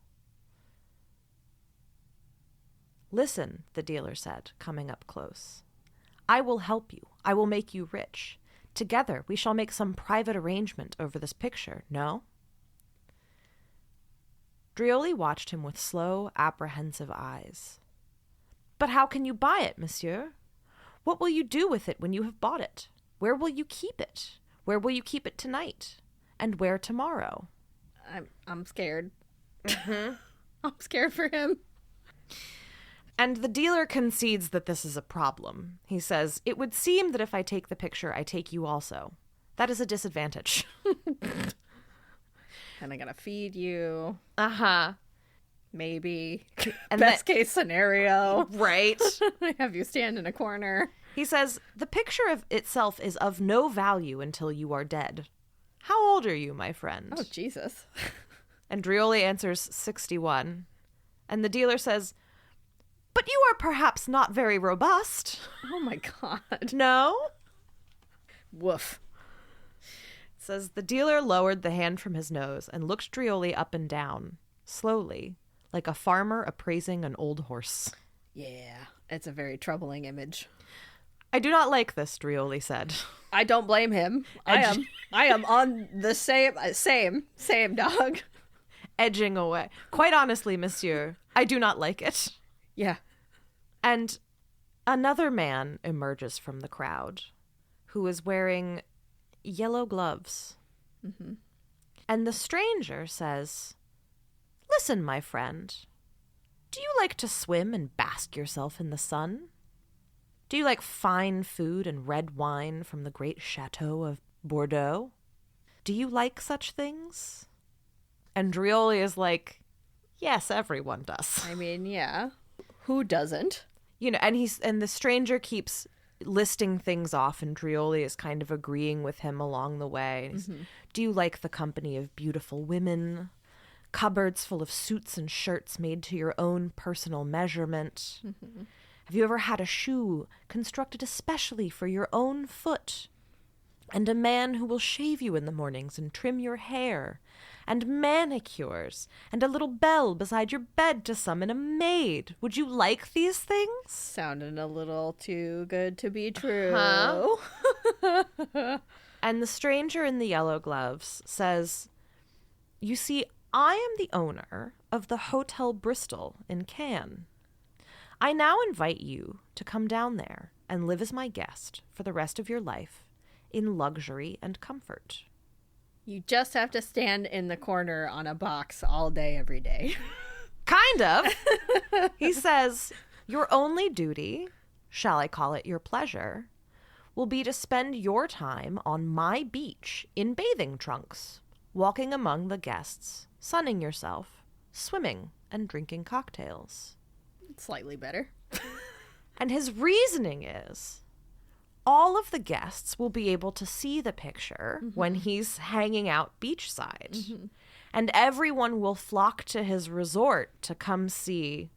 Listen, the dealer said, coming up close. I will help you. I will make you rich. Together we shall make some private arrangement over this picture, no? Drioli watched him with slow, apprehensive eyes. But how can you buy it, monsieur? What will you do with it when you have bought it? Where will you keep it? Where will you keep it tonight? And where tomorrow? I'm scared. I'm scared for him. And the dealer concedes that this is a problem. He says, it would seem that if I take the picture, I take you also. That is a disadvantage. And I gotta feed you. Uh-huh. Maybe. And Best case scenario. Right. Have you stand in a corner. He says, the picture of itself is of no value until you are dead. How old are you, my friend? Oh, Jesus. And Drioli answers 61. And the dealer says, but you are perhaps not very robust. Oh, my God. No? Woof. It says, the dealer lowered the hand from his nose and looked Drioli up and down, slowly, like a farmer appraising an old horse. Yeah, it's a very troubling image. I do not like this, Drioli said. I don't blame him. I am on the same dog. Edging away. Quite honestly, monsieur, I do not like it. Yeah. And another man emerges from the crowd who is wearing yellow gloves. Mm-hmm. And the stranger says, listen, my friend, do you like to swim and bask yourself in the sun? Do you like fine food and red wine from the great chateau of Bordeaux? Do you like such things? And Drioli is like, yes, everyone does. I mean, yeah. Who doesn't? You know, and the stranger keeps listing things off, and Drioli is kind of agreeing with him along the way. Do you like the company of beautiful women? Cupboards full of suits and shirts made to your own personal measurement? Mm-hmm. Have you ever had a shoe constructed especially for your own foot? And a man who will shave you in the mornings and trim your hair? And manicures? And a little bell beside your bed to summon a maid? Would you like these things? Sounding a little too good to be true. Huh? And the stranger in the yellow gloves says, you see, I am the owner of the Hotel Bristol in Cannes. I now invite you to come down there and live as my guest for the rest of your life in luxury and comfort. You just have to stand in the corner on a box all day, every day. Kind of. He says, your only duty, shall I call it your pleasure, will be to spend your time on my beach in bathing trunks, walking among the guests, sunning yourself, swimming, and drinking cocktails. Slightly better. And his reasoning is, all of the guests will be able to see the picture when he's hanging out beachside. And everyone will flock to his resort to come see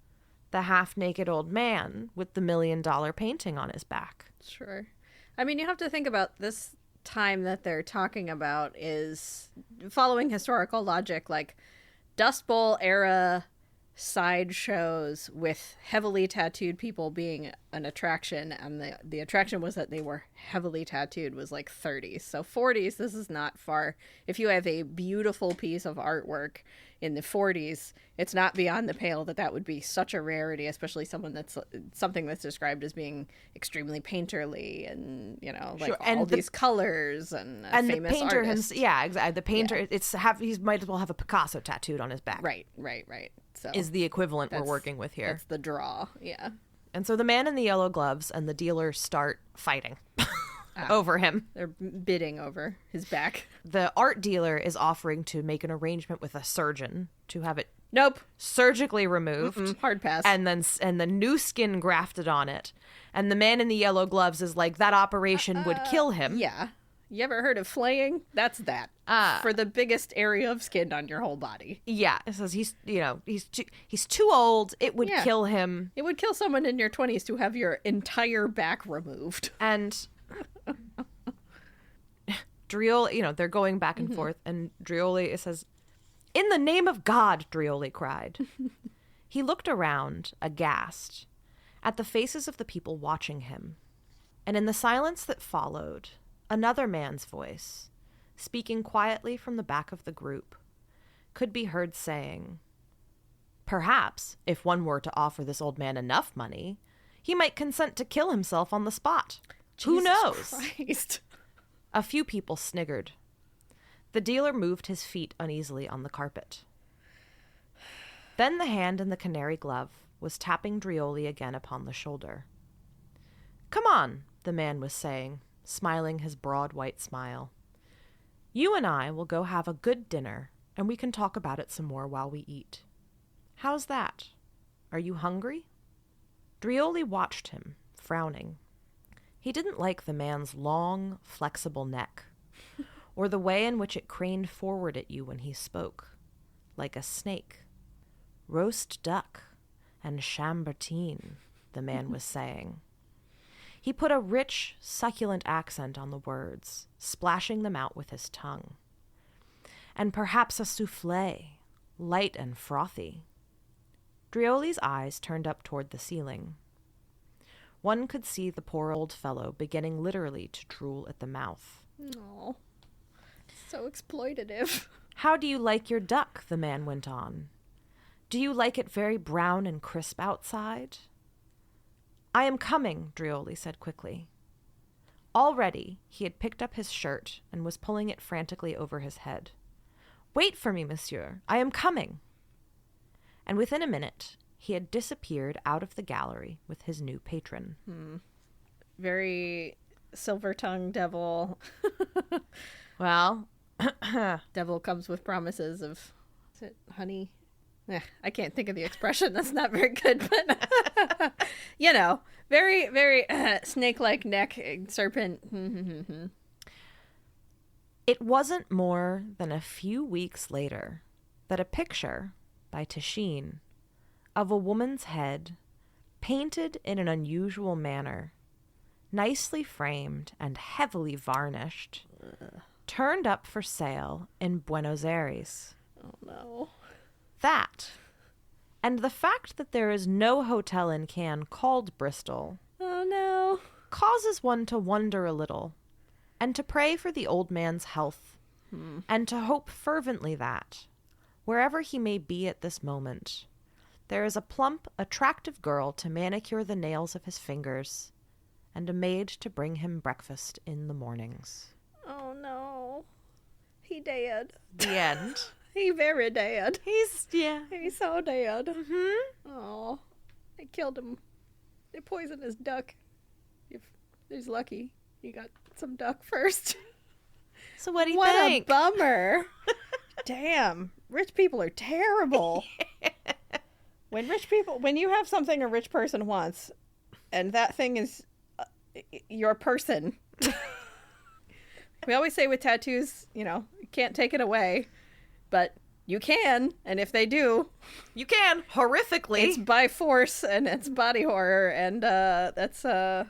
the half-naked old man with the $1 million painting on his back. Sure. I mean, you have to think about this time that they're talking about is following historical logic, like Dust Bowl era sideshows with heavily tattooed people being an attraction, and the attraction was that they were heavily tattooed, was like 30s. So 40s, this is not far. If you have a beautiful piece of artwork in the 40s, it's not beyond the pale that would be such a rarity, especially something that's described as being extremely painterly and, you know, like sure. all these colors and famous the painter artist. exactly. The painter, he might as well have a Picasso tattooed on his back. Right. So is the equivalent we're working with here. That's the draw, yeah. And so the man in the yellow gloves and the dealer start fighting over him. They're bidding over his back. The art dealer is offering to make an arrangement with a surgeon to have it surgically removed. Hard pass. And the new skin grafted on it. And the man in the yellow gloves is like, that operation would kill him. Yeah. You ever heard of flaying? That's that. For the biggest area of skin on your whole body. Yeah. It says he's too old. It would kill him. It would kill someone in your 20s to have your entire back removed. And Drioli, they're going back and forth, and Drioli says, in the name of God, Drioli cried. He looked around, aghast, at the faces of the people watching him. And in the silence that followed, another man's voice, speaking quietly from the back of the group, could be heard saying, "Perhaps, if one were to offer this old man enough money, he might consent to kill himself on the spot. Who knows?" Christ. A few people sniggered. The dealer moved his feet uneasily on the carpet. Then the hand in the canary glove was tapping Drioli again upon the shoulder. "Come on," the man was saying, smiling his broad white smile. "You and I will go have a good dinner, and we can talk about it some more while we eat. How's that? Are you hungry?" Drioli watched him, frowning. He didn't like the man's long, flexible neck, or the way in which it craned forward at you when he spoke, like a snake. "Roast duck and chambertine," the man was saying. He put a rich, succulent accent on the words, splashing them out with his tongue. "And perhaps a soufflé, light and frothy." Drioli's eyes turned up toward the ceiling. One could see the poor old fellow beginning literally to drool at the mouth. No. So exploitative. "How do you like your duck?" the man went on. "Do you like it very brown and crisp outside?" "I am coming," Drioli said quickly. Already, he had picked up his shirt and was pulling it frantically over his head. "Wait for me, monsieur. I am coming." And within a minute, he had disappeared out of the gallery with his new patron. Very silver-tongued devil. Well, Devil comes with promises of, is it honey? I can't think of the expression. That's not very good, but you know, very, very snake-like neck, serpent. it wasn't more than a few weeks later that a picture by Tachine of a woman's head, painted in an unusual manner, nicely framed and heavily varnished, turned up for sale in Buenos Aires. Oh no. That, and the fact that there is no hotel in Cannes called Bristol, Oh no. causes one to wonder a little, and to pray for the old man's health, and to hope fervently that, wherever he may be at this moment, there is a plump, attractive girl to manicure the nails of his fingers, and a maid to bring him breakfast in the mornings. Oh no. He dead. The end. He very dead. He's so dead. Mm-hmm. Oh, they killed him. They poisoned his duck. If he's lucky, he got some duck first. So what do you What think? a bummer. Damn, rich people are terrible. When you have something a rich person wants, and that thing is your person. We always say with tattoos, you can't take it away. But you can, and if they do, You can, horrifically. it's by force, and it's body horror, and that's So-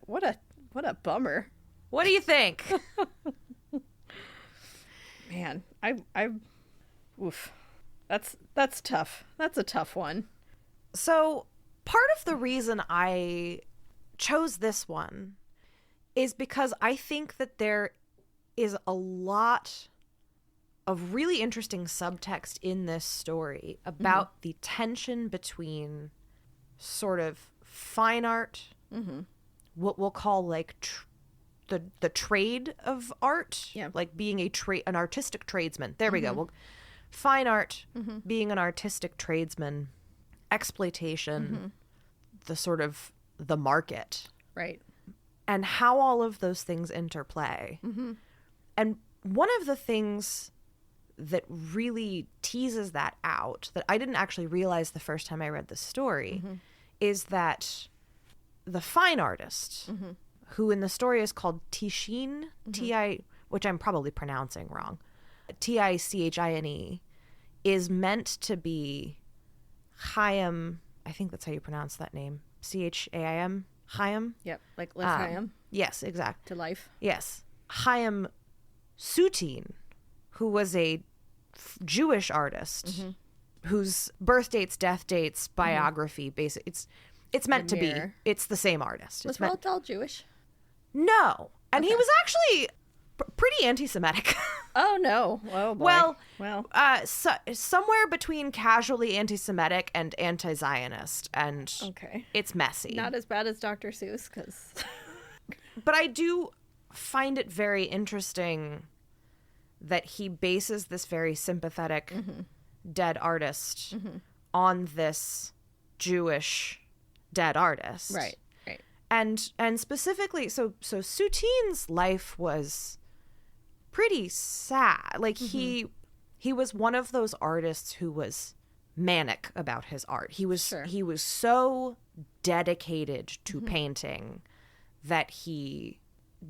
what a bummer, What do you think? man. I oof, that's tough. That's a tough one. So, part of the reason I chose this one is because I think that there is a lot of really interesting subtext in this story about the tension between sort of fine art, what we'll call like the trade of art, Yeah. like being an artistic tradesman. There we go. Well, fine art, being an artistic tradesman, exploitation, the sort of the market, Right. and how all of those things interplay. And one of the things that really teases that out, that I didn't actually realize the first time I read the story, is that the fine artist, who in the story is called Tachine, which I'm probably pronouncing wrong, Tichine, is meant to be Chaim, I think that's how you pronounce that name, Chaim, Chaim? Yep. Like Chaim Yes, exact. to life. Yes. Chaim Soutine, who was a Jewish artist whose birth dates, death dates, biography, basically, it's meant to be. mirror. It's the same artist. Was It's meant, Roald Dahl Jewish? no, and he Okay. was actually pretty anti-Semitic. Oh, no. Oh, boy. Well, somewhere between casually anti-Semitic and anti-Zionist, and okay. it's messy. Not as bad as Dr. Seuss, because... But I do find it very interesting that he bases this very sympathetic dead artist on this Jewish dead artist. Right. And specifically, so Soutine's life was pretty sad. Like he was one of those artists who was manic about his art. He was so dedicated to painting that he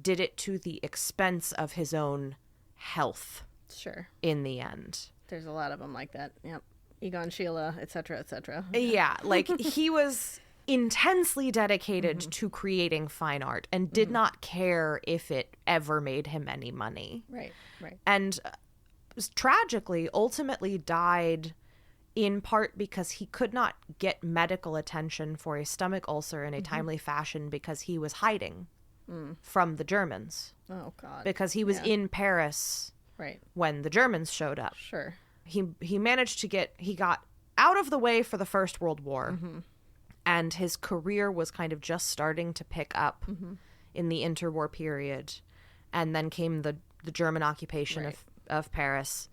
did it to the expense of his own health. Sure. In the end. There's a lot of them like that. Yep. Egon Schiele, et cetera, et cetera. Yeah, like he was intensely dedicated to creating fine art and did not care if it ever made him any money. Right. And tragically, ultimately died in part because he could not get medical attention for a stomach ulcer in a timely fashion because he was hiding from the Germans. Oh, God. Because he was in Paris Right. when the Germans showed up. Sure. He managed to he got out of the way for the First World War, and his career was kind of just starting to pick up in the interwar period, and then came the German occupation of Paris,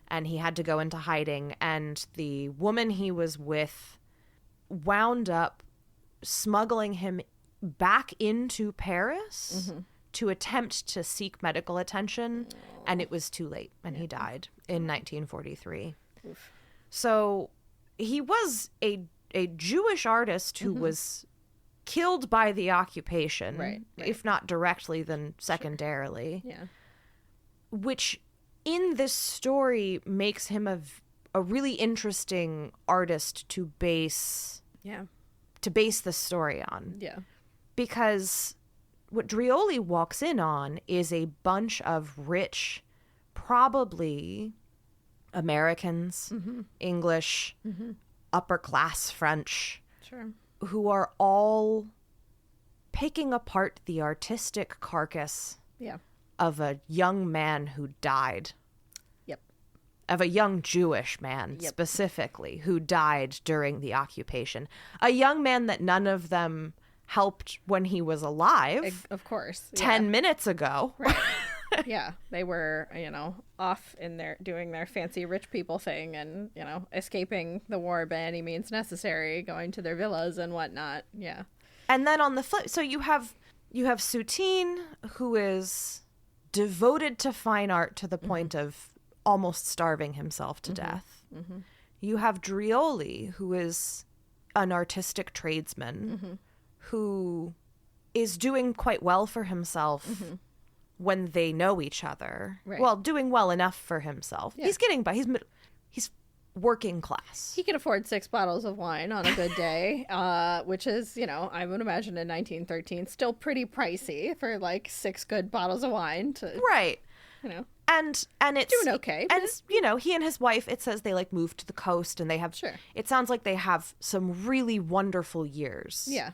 and he had to go into hiding, and the woman he was with wound up smuggling him back into Paris to attempt to seek medical attention, and it was too late, and he died in 1943. Oof. So he was a Jewish artist who was killed by the occupation, Right. if not directly, then secondarily, Yeah. which in this story makes him a really interesting artist to base Yeah. the story on. Yeah. Because what Drioli walks in on is a bunch of rich, probably Americans, English, upper class French, Sure. who are all picking apart the artistic carcass Yeah. of a young man who died. Yep. Of a young Jewish man, Yep. specifically, who died during the occupation. A young man that none of them helped when he was alive Of course. 10 minutes ago. Yeah. They were, off in there doing their fancy rich people thing and, escaping the war by any means necessary, going to their villas and whatnot. Yeah. And then on the flip, so you have Soutine, who is devoted to fine art to the point of almost starving himself to death. You have Drioli, who is an artistic tradesman who is doing quite well for himself when they know each other. Right. Well, doing well enough for himself. Yeah. He's getting by. He's working class. He could afford 6 bottles of wine on a good day, which is, I would imagine in 1913 still pretty pricey for like 6 good bottles of wine to, Right. And it's doing okay. And he and his wife, it says they like moved to the coast and they have Sure. It sounds like they have some really wonderful years. Yeah.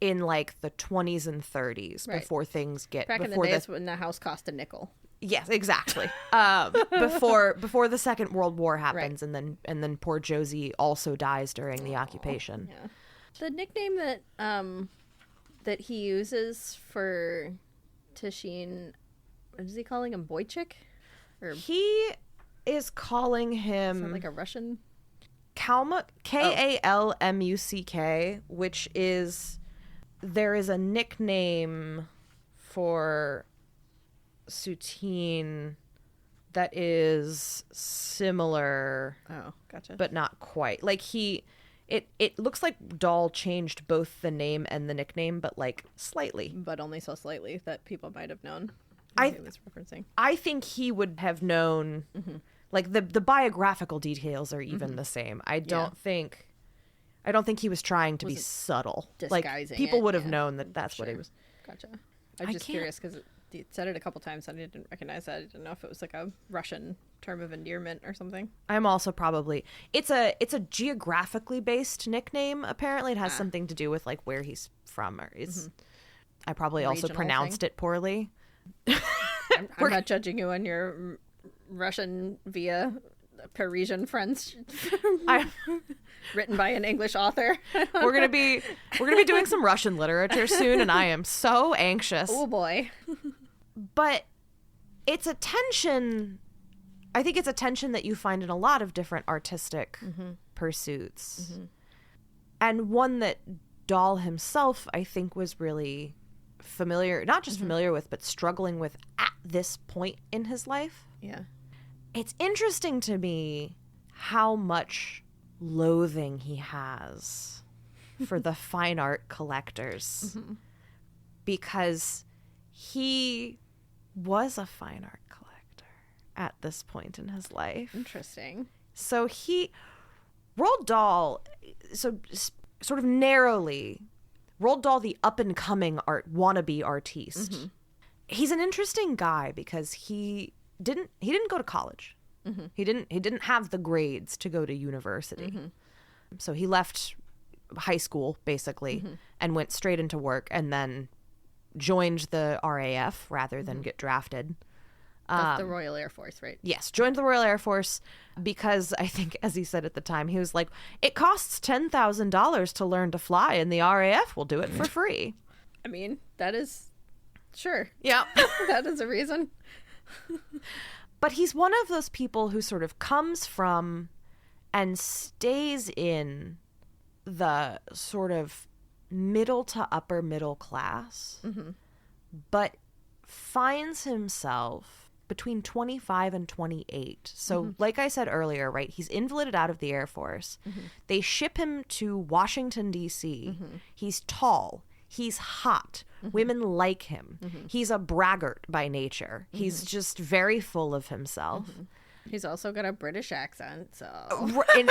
In like the 20s and 30s Right. before things get Back in the days when the house cost a nickel. Yes, exactly. Before the Second World War happens, Right. and then poor Josie also dies during the occupation. Yeah. The nickname that he uses for Tishine, what is he calling him? Boychik? Or He is calling him sound like a Russian? Kalmuk, Kalmuck, which is, there is a nickname for Soutine that is similar, Oh, gotcha. but not quite. Like it looks like Dahl changed both the name and the nickname, but like slightly. But only so slightly that people might have known what he was referencing. I think he would have known, like the biographical details are even the same. I don't think he was trying to be subtle. Like disguising people it, would have yeah. known that that's what he Sure. was. Gotcha. I was just can't- curious because You said it a couple times and I didn't recognize that. I didn't know if it was like a Russian term of endearment or something. I'm also probably it's a geographically based nickname. Apparently, it has something to do with like where he's from. Or it's I probably also Regional pronounced it poorly. I'm not judging you on your Russian via Parisian French. Written by an English author. We're gonna be doing some Russian literature soon, and I am so anxious. Oh boy. But it's a tension. I think it's a tension that you find in a lot of different artistic pursuits, and one that Dahl himself, I think, was really familiar, not just familiar with, but struggling with at this point in his life. Yeah. It's interesting to me how much loathing he has for the fine art collectors, because he was a fine art collector at this point in his life. Interesting. So Roald Dahl, so sort of narrowly, Roald Dahl, the up-and-coming wannabe artiste. He's an interesting guy because he didn't go to college. He didn't have the grades to go to university. So he left high school basically and went straight into work, and then joined the RAF rather than get drafted. That's the Royal Air Force, right? Yes, joined the Royal Air Force because I think, as he said at the time, he was like, it costs $10,000 to learn to fly, and the RAF will do it for free. I mean, that is... Sure. Yeah. That is a reason. But he's one of those people who sort of comes from and stays in the sort of middle to upper middle class, but finds himself between 25 and 28. So like I said earlier, right, he's invalided out of the Air Force. They ship him to Washington, D.C. He's tall. He's hot. Women like him. He's a braggart by nature. He's just very full of himself. He's also got a British accent, so...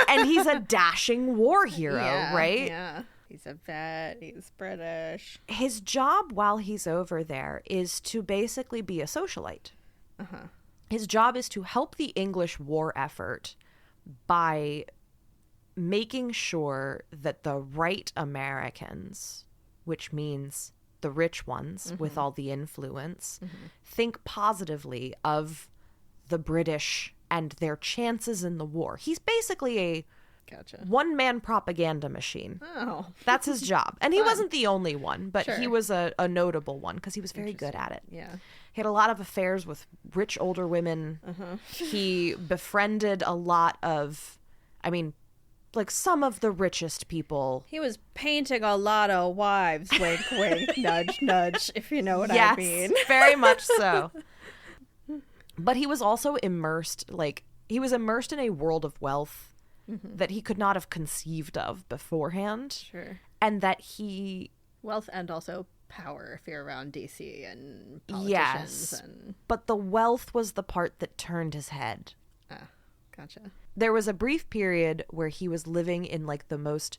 and he's a dashing war hero, right? Yeah. He's a vet. He's British. His job while he's over there is to basically be a socialite. His job is to help the English war effort by making sure that the right Americans, which means the rich ones with all the influence, think positively of the British and their chances in the war. He's basically a one-man propaganda machine. Oh. That's his job. And he wasn't the only one, but he was a notable one because he was very good at it. Yeah. He had a lot of affairs with rich older women. He befriended a lot of, I mean, like some of the richest people. He was painting a lot of wives, wink, wink, nudge, nudge, if you know what I mean. Yes, very much so. But he was also immersed in a world of wealth that he could not have conceived of beforehand. Sure. And that wealth and also power if you're around DC and politicians. Yes, but the wealth was the part that turned his head. Ah, gotcha. There was a brief period where he was living in like the most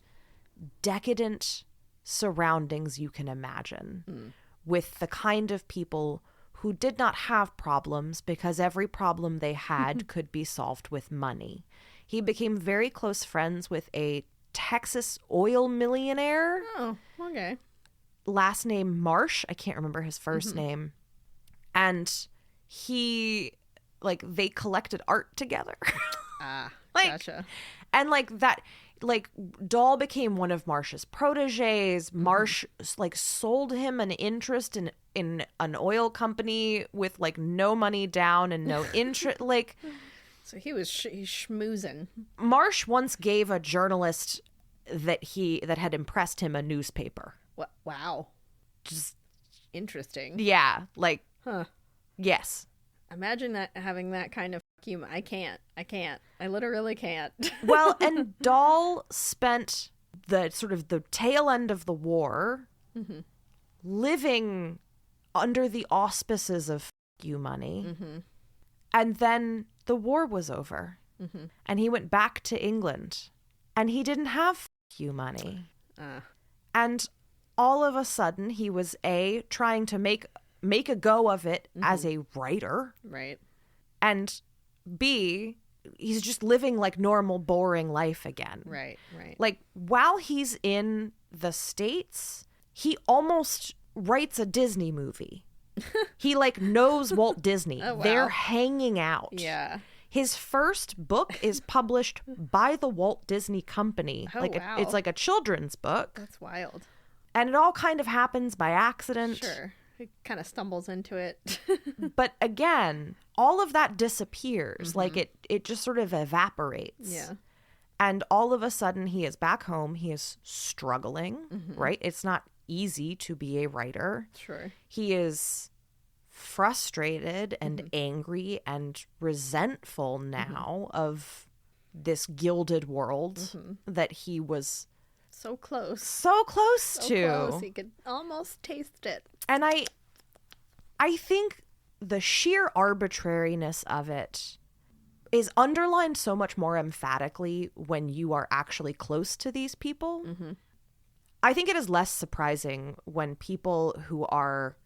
decadent surroundings you can imagine, with the kind of people who did not have problems because every problem they had could be solved with money. He became very close friends with a Texas oil millionaire. Oh, okay. Last name Marsh. I can't remember his first name. And they collected art together. Ah, gotcha. And Dahl became one of Marsh's proteges. Marsh sold him an interest in an oil company with no money down and no interest. So he's schmoozing. Marsh once gave a journalist that had impressed him a newspaper. Wow. Just interesting. Yeah, huh. Yes. Imagine having that kind of humor. I can't. I literally can't. Well, and Dahl spent the tail end of the war living under the auspices of you money. And then the war was over. And he went back to England. And he didn't have you money. And all of a sudden, he was trying to make make a go of it as a writer. Right. And B, he's just living like normal, boring life again. Right, right. Like, while he's in the States, he almost writes a Disney movie. He, like, knows Walt Disney. Oh, wow. They're hanging out. Yeah. His first book is published by the Walt Disney Company. Oh, wow. It's like a children's book. That's wild. And it all kind of happens by accident. Sure. He kind of stumbles into it. But again, all of that disappears. Like, it just sort of evaporates. Yeah. And all of a sudden, he is back home. He is struggling, right? It's not easy to be a writer. Sure. He is frustrated and angry and resentful now of this gilded world that he was So close. so close So to. close. He could almost taste it. And I think the sheer arbitrariness of it is underlined so much more emphatically when you are actually close to these people. I think it is less surprising when people who are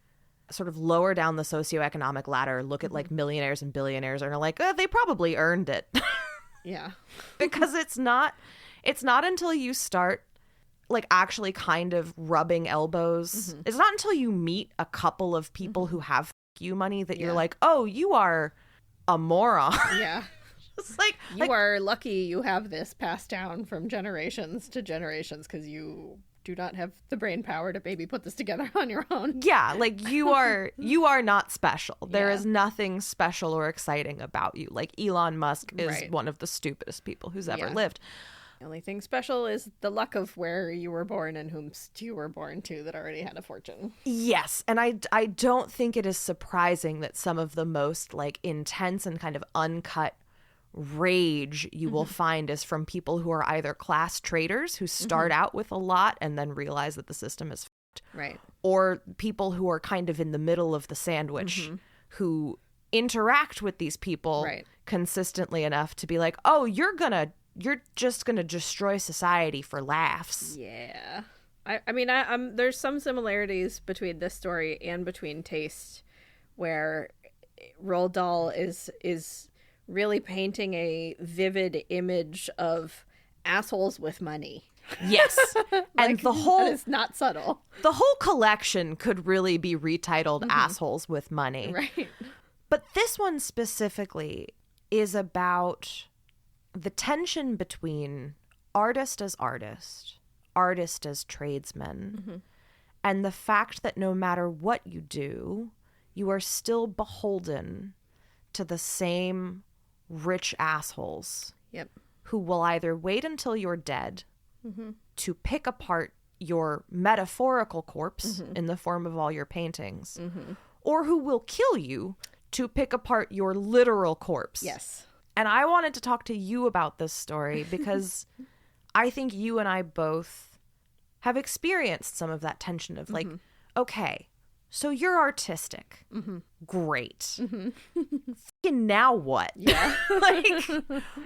sort of lower down the socioeconomic ladder look at like millionaires and billionaires and are like, they probably earned it. Yeah. Because it's not until you start like actually kind of rubbing elbows. It's not until you meet a couple of people who have you money that you're like, oh, you are a moron. Yeah. It's like You are lucky you have this passed down from generations to generations because you do not have the brain power to maybe put this together on your own. yeah, like you are not special. There Yeah. is nothing special or exciting about you. Like Elon Musk is Right. one of the stupidest people who's ever Yeah. lived. The only thing special is the luck of where you were born and whom you were born to that already had a fortune. Yes, and I don't think it is surprising that some of the most like intense and kind of uncut rage you will find is from people who are either class traders who start out with a lot and then realize that the system is fucked, Right. or people who are kind of in the middle of the sandwich who interact with these people Right. consistently enough to be like, oh, you're just gonna destroy society for laughs. Yeah. I mean, there's some similarities between this story and between Taste, where Roald Dahl is really painting a vivid image of assholes with money. Yes. And Like, the that whole is not subtle. collection could really be retitled Assholes with Money. Right. But this one specifically is about the tension between artist as tradesman, and the fact that no matter what you do, you are still beholden to the same rich assholes Yep. who will either wait until you're dead to pick apart your metaphorical corpse in the form of all your paintings, or who will kill you to pick apart your literal corpse. Yes. And I wanted to talk to you about this story because I think you and I both have experienced some of that tension of like, okay, so you're artistic. Great. Fucking now what? Yeah. Like,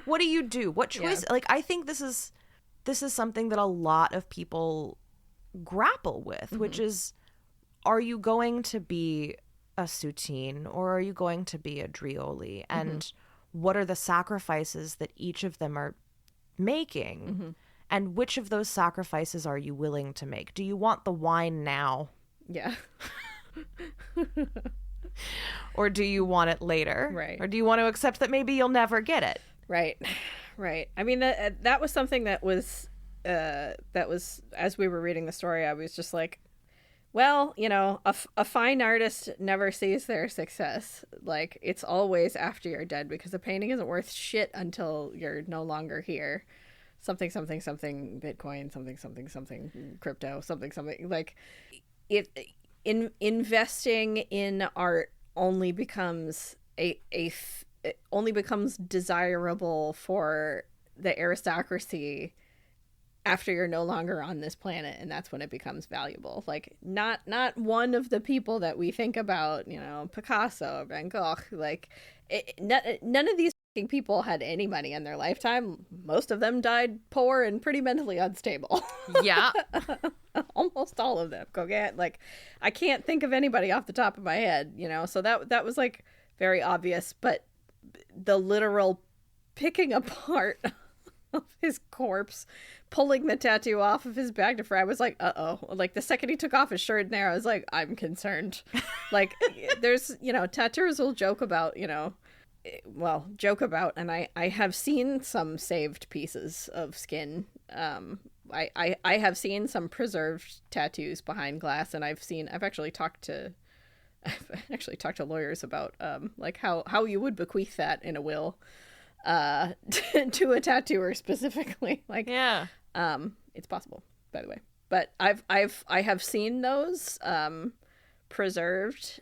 what do you do? What choice? Like, I think this is something that a lot of people grapple with, which is, are you going to be a Soutine or are you going to be a Drioli? And what are the sacrifices that each of them are making? And which of those sacrifices are you willing to make? Do you want the wine now? Yeah. Or do you want it later? Right. Or do you want to accept that maybe you'll never get it? Right. Right. I mean, that was something that was as we were reading the story, I was just like, well, you know, a fine artist never sees their success. Like, it's always after you're dead, because a painting isn't worth shit until you're no longer here. Something, something, something, Bitcoin, something, something, something, crypto, something, something. Like, investing in art only becomes only becomes desirable for the aristocracy after you're no longer on this planet, and that's when it becomes valuable. Like, not one of the people that we think about, you know, Picasso, Van Gogh, like, none of these people had any money in their lifetime. Most of them died poor and pretty mentally unstable. Yeah. Almost all of them. Gauguin, like, I can't think of anybody off the top of my head, you know? So that was, like, very obvious. But the literal picking apart of his corpse, pulling the tattoo off of his back to fry, I was like, uh-oh. Like, the second he took off his shirt in there, I was like, I'm concerned. Like, there's, you know, tattooers will joke about, you know, and I have seen some saved pieces of skin. I have seen some preserved tattoos behind glass, and I've actually talked to lawyers about like how you would bequeath that in a will to a tattooer specifically. Like, Yeah. it's possible, by the way. But I have seen those preserved,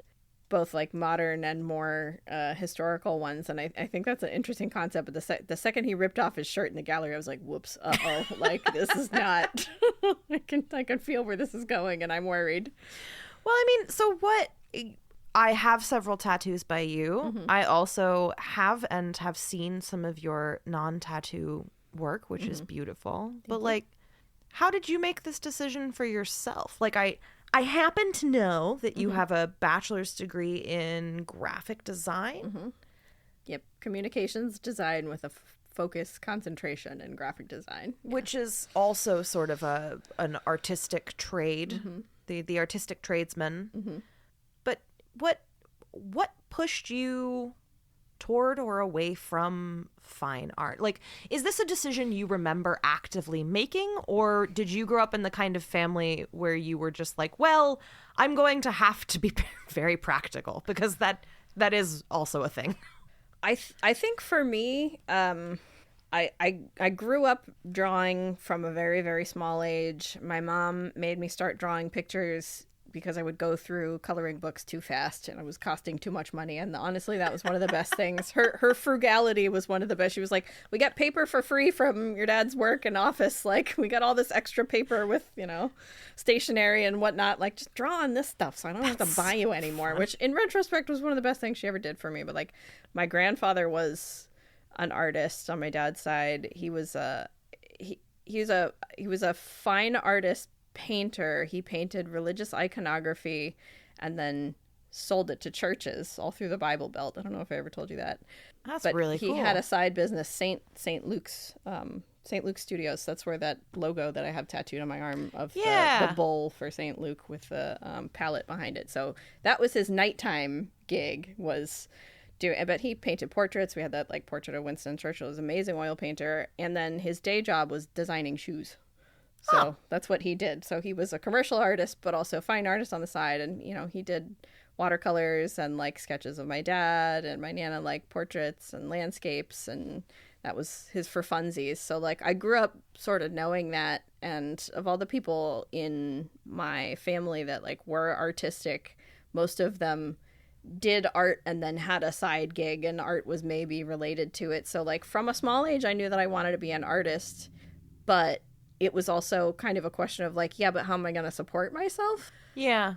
both like modern and more historical ones, and I think that's an interesting concept. But the second he ripped off his shirt in the gallery, I was like, whoops, uh-oh. Like, this is not I can feel where this is going, and I'm worried. Well, I mean, so what? I have several tattoos by you. I also have seen some of your non-tattoo work, which is beautiful. But like, how did you make this decision for yourself? Like, I happen to know that you have a bachelor's degree in graphic design. Yep, communications design with a focus, concentration in graphic design, which is also sort of an artistic trade, the artistic tradesman. But what pushed you toward or away from fine art? Like, is this a decision you remember actively making, or did you grow up in the kind of family where you were just like, well, I'm going to have to be very practical, because that is also a thing? I think for me, I grew up drawing from a very, very small age. My mom made me start drawing pictures because I would go through coloring books too fast and it was costing too much money. And honestly, that was one of the best things. Her frugality was one of the best. She was like, we get paper for free from your dad's work and office. Like, we got all this extra paper with, you know, stationery and whatnot. Like, just draw on this stuff so I don't have to buy you anymore, which in retrospect was one of the best things she ever did for me. But like, my grandfather was an artist on my dad's side. He was a fine artist painter. He painted religious iconography and then sold it to churches all through the Bible Belt. I don't know if I ever told you that. That's but really cool. He had a side business, St. Luke's Studios. That's where that logo that I have tattooed on my arm of the bull for St. Luke with the palette behind it. So that was his nighttime gig, was doing. But he painted portraits. We had that like portrait of Winston Churchill. He was an amazing oil painter. And then his day job was designing shoes. So that's what he did. So he was a commercial artist, but also a fine artist on the side. And, you know, he did watercolors and like sketches of my dad and my Nana, like portraits and landscapes. And that was his for funsies. So like, I grew up sort of knowing that. And of all the people in my family that like were artistic, most of them did art and then had a side gig, and art was maybe related to it. So like, from a small age, I knew that I wanted to be an artist, but it was also kind of a question of like, yeah, but how am I going to support myself? Yeah.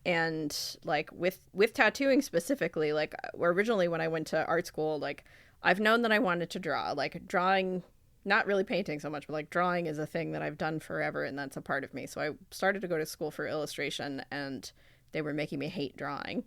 And like with tattooing specifically, like originally when I went to art school, like I've known that I wanted to draw, like drawing, not really painting so much, but like drawing is a thing that I've done forever. And that's a part of me. So I started to go to school for illustration, and they were making me hate drawing.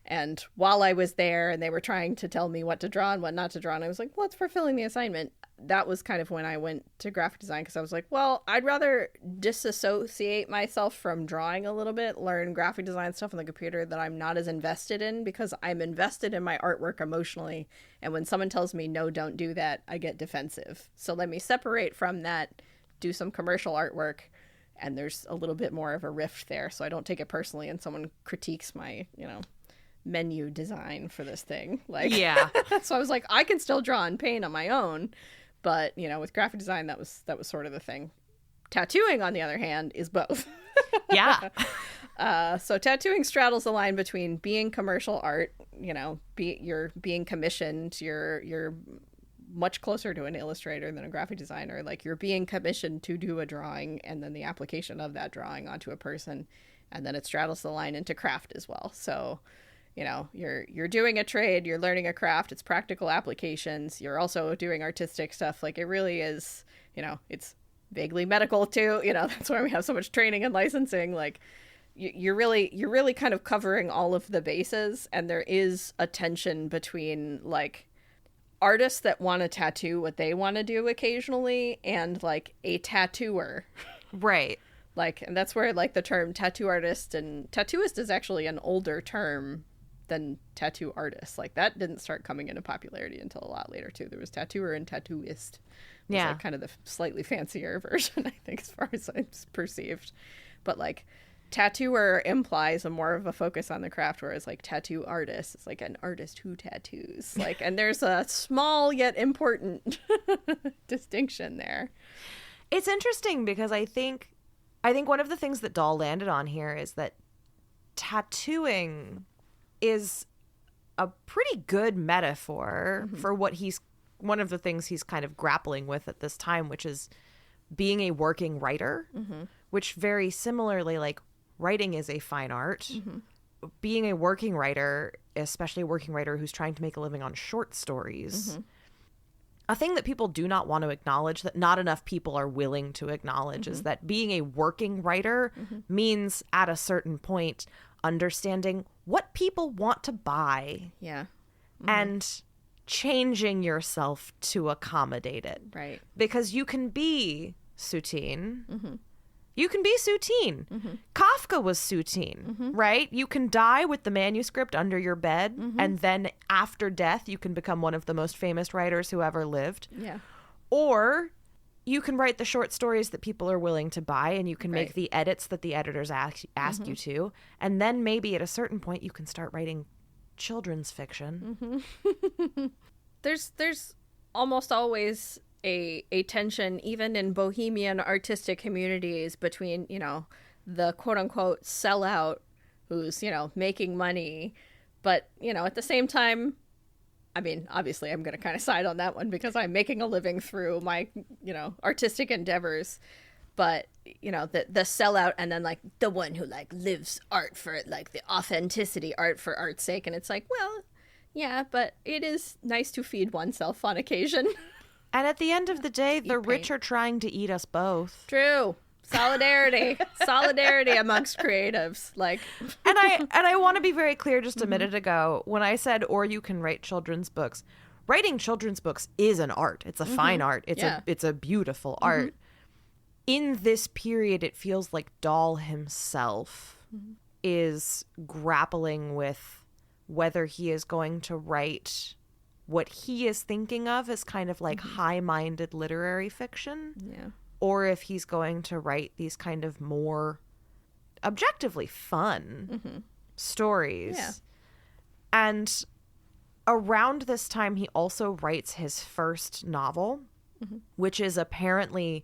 And while I was there and they were trying to tell me what to draw and what not to draw, and I was like, well, it's fulfilling the assignment. That was kind of when I went to graphic design, because I was like, well, I'd rather disassociate myself from drawing a little bit, learn graphic design stuff on the computer that I'm not as invested in, because I'm invested in my artwork emotionally. And when someone tells me, no, don't do that, I get defensive. So let me separate from that, do some commercial artwork, and there's a little bit more of a rift there. So I don't take it personally and someone critiques my, you know, menu design for this thing. Like, yeah. So I was like, I can still draw and paint on my own. But, you know, with graphic design, that was sort of the thing. Tattooing, on the other hand, is both. Yeah. So tattooing straddles the line between being commercial art, you know, you're being commissioned, you're much closer to an illustrator than a graphic designer. Like, you're being commissioned to do a drawing, and then the application of that drawing onto a person, and then it straddles the line into craft as well. So, you know, you're doing a trade, you're learning a craft, it's practical applications, you're also doing artistic stuff. Like, it really is, you know, it's vaguely medical too. You know, that's why we have so much training and licensing. Like, you're really kind of covering all of the bases, and there is a tension between like artists that want to tattoo what they want to do occasionally and like a tattooer. Right. Like, and that's where like the term tattoo artist and tattooist is actually an older term than tattoo artist. Like, that didn't start coming into popularity until a lot later too. There was tattooer and tattooist. Yeah. Like kind of the slightly fancier version, I think, as far as it's perceived. But like tattooer implies a more of a focus on the craft, whereas like tattoo artist is like an artist who tattoos. Like, and there's a small yet important distinction there. It's interesting because I think one of the things that Dahl landed on here is that tattooing is a pretty good metaphor for what one of the things he's kind of grappling with at this time, which is being a working writer, which very similarly, like, writing is a fine art. Being a working writer, especially a working writer who's trying to make a living on short stories, a thing that people do not want to acknowledge, that not enough people are willing to acknowledge, is that being a working writer means at a certain point understanding what people want to buy. Yeah. And changing yourself to accommodate it. Right. Because you can be Soutine. You can be Soutine. Kafka was Soutine, right? You can die with the manuscript under your bed, and then after death, you can become one of the most famous writers who ever lived. Yeah. Or you can write the short stories that people are willing to buy, and you can make the edits that the editors ask you to. And then maybe at a certain point, you can start writing children's fiction. There's almost always a tension, even in bohemian artistic communities, between, you know, the quote unquote sellout who's, you know, making money, but, you know, at the same time, I mean, obviously I'm going to kind of side on that one because I'm making a living through my, you know, artistic endeavors. But, you know, the sellout, and then like the one who like lives art for like the authenticity, art for art's sake. And it's like, well, yeah, but it is nice to feed oneself on occasion. And at the end of the day, the rich are trying to eat us both. True. Solidarity. Solidarity amongst creatives. Like, and I want to be very clear, just a minute ago, when I said, or you can write children's books. Writing children's books is an art. It's a fine art. It's a beautiful art. In this period, it feels like Dahl himself is grappling with whether he is going to write what he is thinking of as kind of like high-minded literary fiction, or if he's going to write these kind of more objectively fun stories. Yeah. And around this time, he also writes his first novel, which is apparently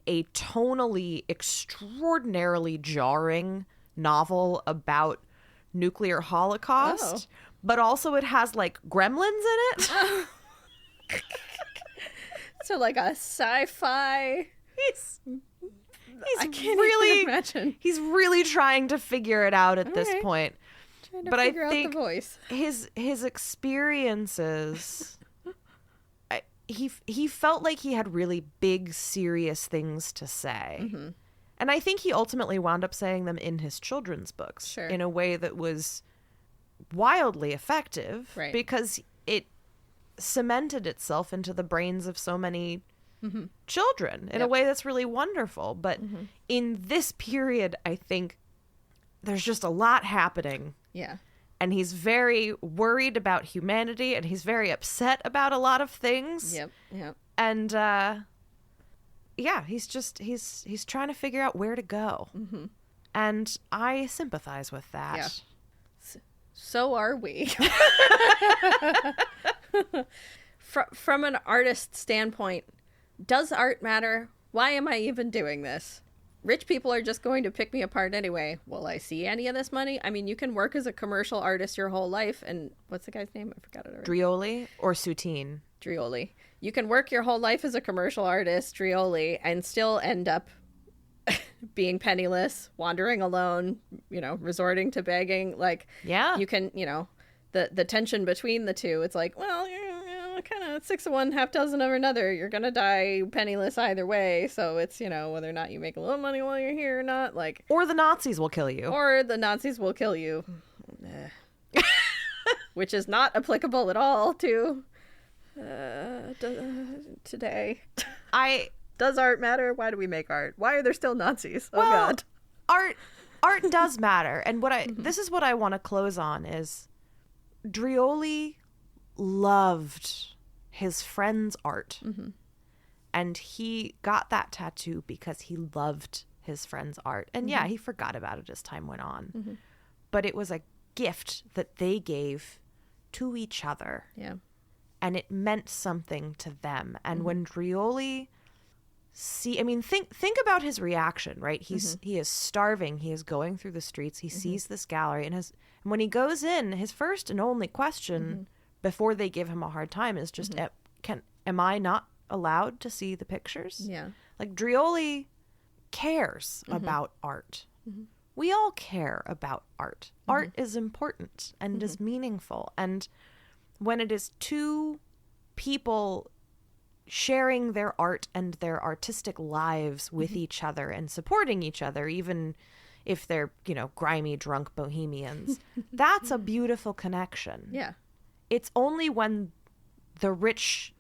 a tonally extraordinarily jarring novel about nuclear holocaust. But also it has like gremlins in it. So like a sci-fi. I can't really imagine. He's really trying to figure it out at this point. But I think the voice. his experiences, he felt like he had really big, serious things to say. And I think he ultimately wound up saying them in his children's books in a way that was wildly effective, because it cemented itself into the brains of so many children in a way that's really wonderful. But in this period, I think there's just a lot happening. Yeah. And he's very worried about humanity, and he's very upset about a lot of things. Yep. And he's trying to figure out where to go. And I sympathize with that. Yeah. So are we. From an artist standpoint, does art matter? Why am I even doing this? Rich people are just going to pick me apart anyway. Will I see any of this money? I mean, you can work as a commercial artist your whole life. And what's the guy's name? I forgot it already. Drioli or Soutine? Drioli. You can work your whole life as a commercial artist, Drioli, and still end up being penniless, wandering alone, you know, resorting to begging. Like, yeah, you can, you know, the tension between the two. It's like, well, kind of it's 6 of one, half dozen of another. You're gonna die penniless either way. So it's, whether or not you make a little money while you're here or not. Like, Or the Nazis will kill you. Or the Nazis will kill you. Which is not applicable at all to today. Does art matter? Why do we make art? Why are there still Nazis? Oh, well, God. Art does matter. And this is what I want to close on is Drioli loved his friend's art. Mm-hmm. And he got that tattoo because he loved his friend's art. And yeah, he forgot about it as time went on. Mm-hmm. But it was a gift that they gave to each other. Yeah. And it meant something to them. And when Drioli think about his reaction, right? He is starving. He is going through the streets. He sees this gallery, and when he goes in, his first and only question before they give him a hard time is just, am I not allowed to see the pictures? Yeah. Like, Drioli cares about art. Mm-hmm. We all care about art. Art is important and is meaningful. And when it is two people sharing their art and their artistic lives with each other and supporting each other, even if they're, grimy, drunk bohemians, that's a beautiful connection. Yeah. It's only when the rich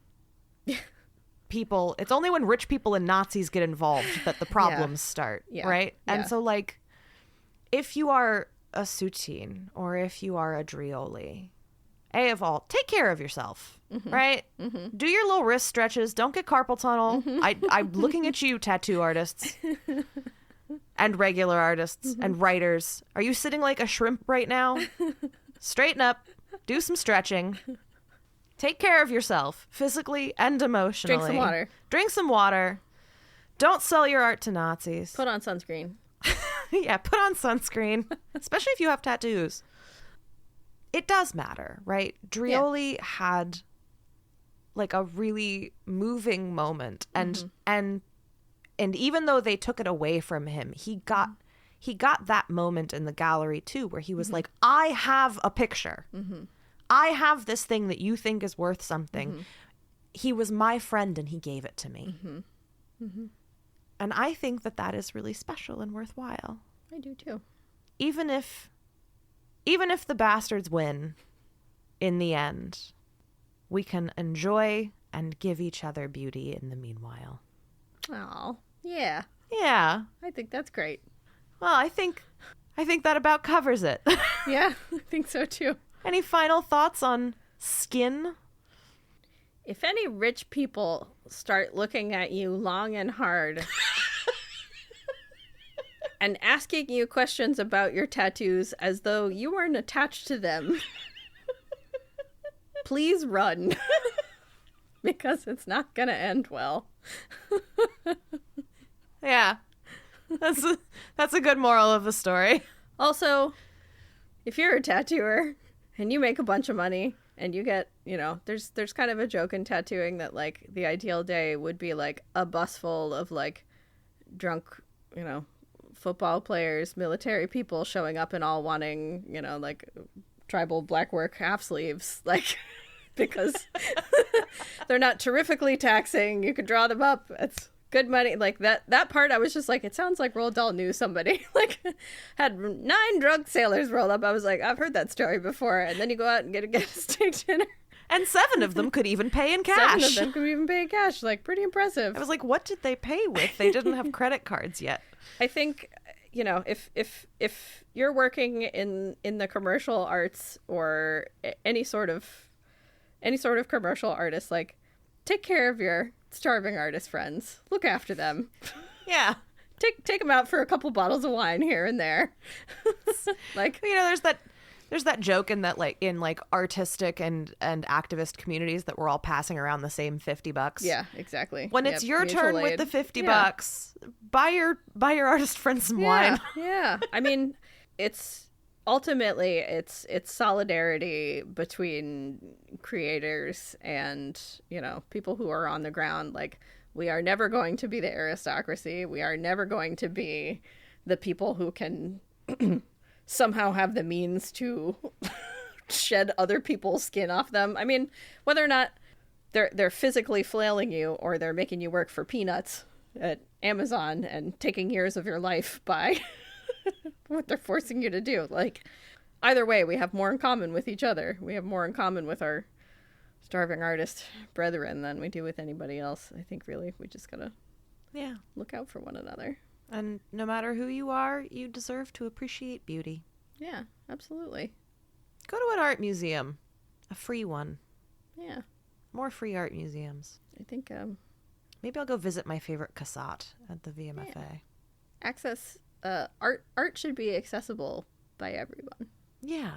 people, it's only when rich people and Nazis get involved that the problems start, right? Yeah. And so, like, if you are a Soutine or if you are a Drioli, of all, take care of yourself, right? Mm-hmm. Do your little wrist stretches. Don't get carpal tunnel. I'm looking at you, tattoo artists and regular artists and writers. Are you sitting like a shrimp right now? Straighten up. Do some stretching. Take care of yourself, physically and emotionally. Drink some water. Drink some water. Don't sell your art to Nazis. Put on sunscreen. Yeah, put on sunscreen, especially if you have tattoos. It does matter, right? Drioli had like a really moving moment, and even though they took it away from him, he got that moment in the gallery too, where he was like, I have a picture. I have this thing that you think is worth something. He was my friend and he gave it to me. And I think that is really special and worthwhile. I do too. Even if the bastards win in the end, we can enjoy and give each other beauty in the meanwhile. Oh, yeah. Yeah. I think that's great. Well, I think that about covers it. Yeah, I think so too. Any final thoughts on skin? If any rich people start looking at you long and hard and asking you questions about your tattoos as though you weren't attached to them, please run. Because it's not going to end well. Yeah. That's a good moral of the story. Also, if you're a tattooer and you make a bunch of money and you get, there's kind of a joke in tattooing that, like, the ideal day would be like a bus full of like drunk, football players, military people showing up and all wanting, like tribal black work half sleeves, like, because they're not terrifically taxing. You could draw them up. It's good money. Like that part, I was just like, it sounds like Roald Dahl knew somebody. Like, had 9 drunk sailors roll up. I was like, I've heard that story before. And then you go out and get a steak dinner. And 7 of them could even pay in cash. 7 of them could even pay in cash. Like, pretty impressive. I was like, what did they pay with? They didn't have credit cards yet. I think, if you're working in the commercial arts or any sort of commercial artist, like, take care of your starving artist friends. Look after them. Yeah. Take them out for a couple bottles of wine here and there. Like, there's that joke in artistic and activist communities that we're all passing around the same $50. Yeah, exactly. When it's your turn with the $50, buy your artist friends some wine. Yeah. I mean, it's ultimately it's solidarity between creators and, people who are on the ground. Like, we are never going to be the aristocracy. We are never going to be the people who can somehow have the means to shed other people's skin off them. I mean, whether or not they're physically flailing you, or they're making you work for peanuts at Amazon and taking years of your life by what they're forcing you to do. Like, either way, we have more in common with each other. We have more in common with our starving artist brethren than we do with anybody else. I think really we just gotta look out for one another. And no matter who you are, you deserve to appreciate beauty. Yeah, absolutely. Go to an art museum. A free one. Yeah. More free art museums. I think maybe I'll go visit my favorite Cassatt at the VMFA. Yeah. Access art should be accessible by everyone. Yeah.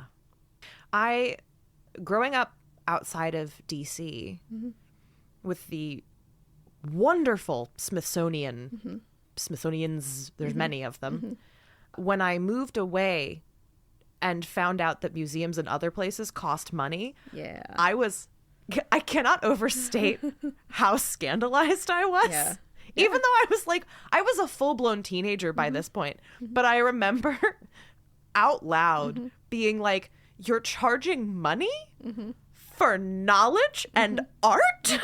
Growing up outside of DC with the wonderful Smithsonian's, there's many of them. When I moved away and found out that museums in other places cost money, I cannot overstate how scandalized I was. Yeah. Even though I was a full-blown teenager by this point, but I remember out loud being like, you're charging money for knowledge and art?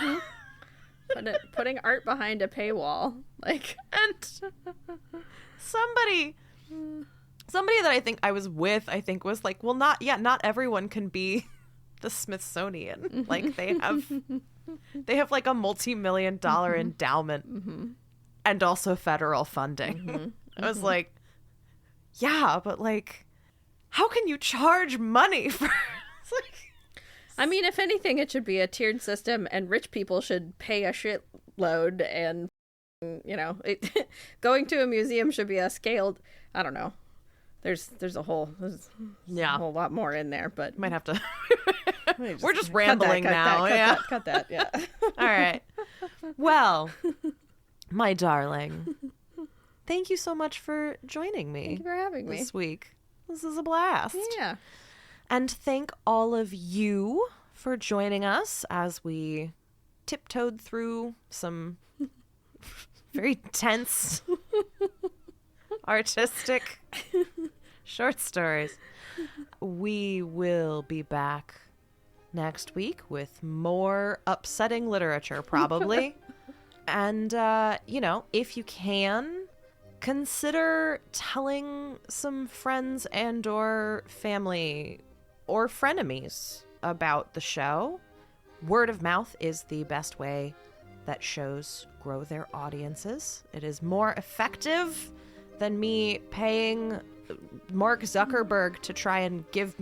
Putting art behind a paywall. Like, and somebody that I think I was with, was like, well, not everyone can be the Smithsonian. Like, they have like a multi-million-dollar endowment and also federal funding. I was like, yeah, but like, how can you charge money for? It's like, I mean, if anything, it should be a tiered system, and rich people should pay a shitload, and going to a museum should be a scaled. I don't know. There's a whole lot more in there, but might have to. We're just rambling now. Cut that. Yeah. All right. Well, my darling, thank you so much for joining me. Thank you for having me this week. This is a blast. Yeah. And thank all of you for joining us as we tiptoed through some very tense, artistic short stories. We will be back next week with more upsetting literature, probably. And, if you can, consider telling some friends and or family or frenemies about the show. Word of mouth is the best way that shows grow their audiences. It is more effective than me paying Mark Zuckerberg to try and give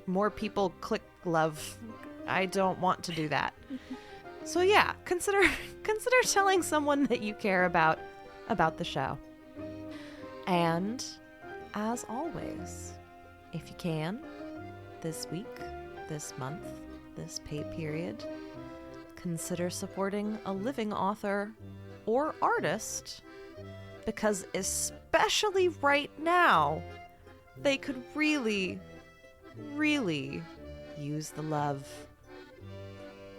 more people click love. I don't want to do that. So yeah, consider telling someone that you care about the show. And as always, if you can, this week, this month, this pay period, consider supporting a living author or artist, because especially right now, they could really, really use the love.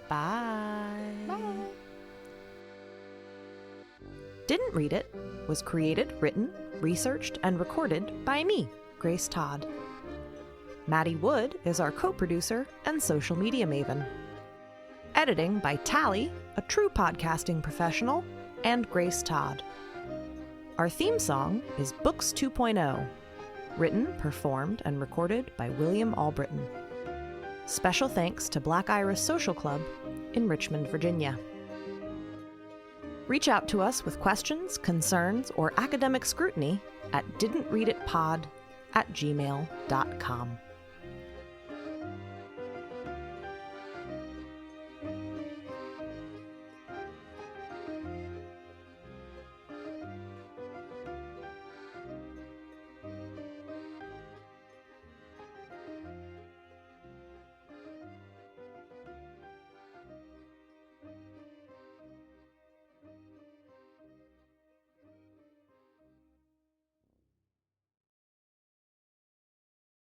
Bye. Bye. Didn't Read It was created, written, researched, and recorded by me, Grace Todd. Maddie Wood is our co-producer and social media maven. Editing by Tally, a true podcasting professional, and Grace Todd. Our theme song is Books 2.0, written, performed, and recorded by William Albritton. Special thanks to Black Iris Social Club in Richmond, Virginia. Reach out to us with questions, concerns, or academic scrutiny at didntreaditpod@gmail.com.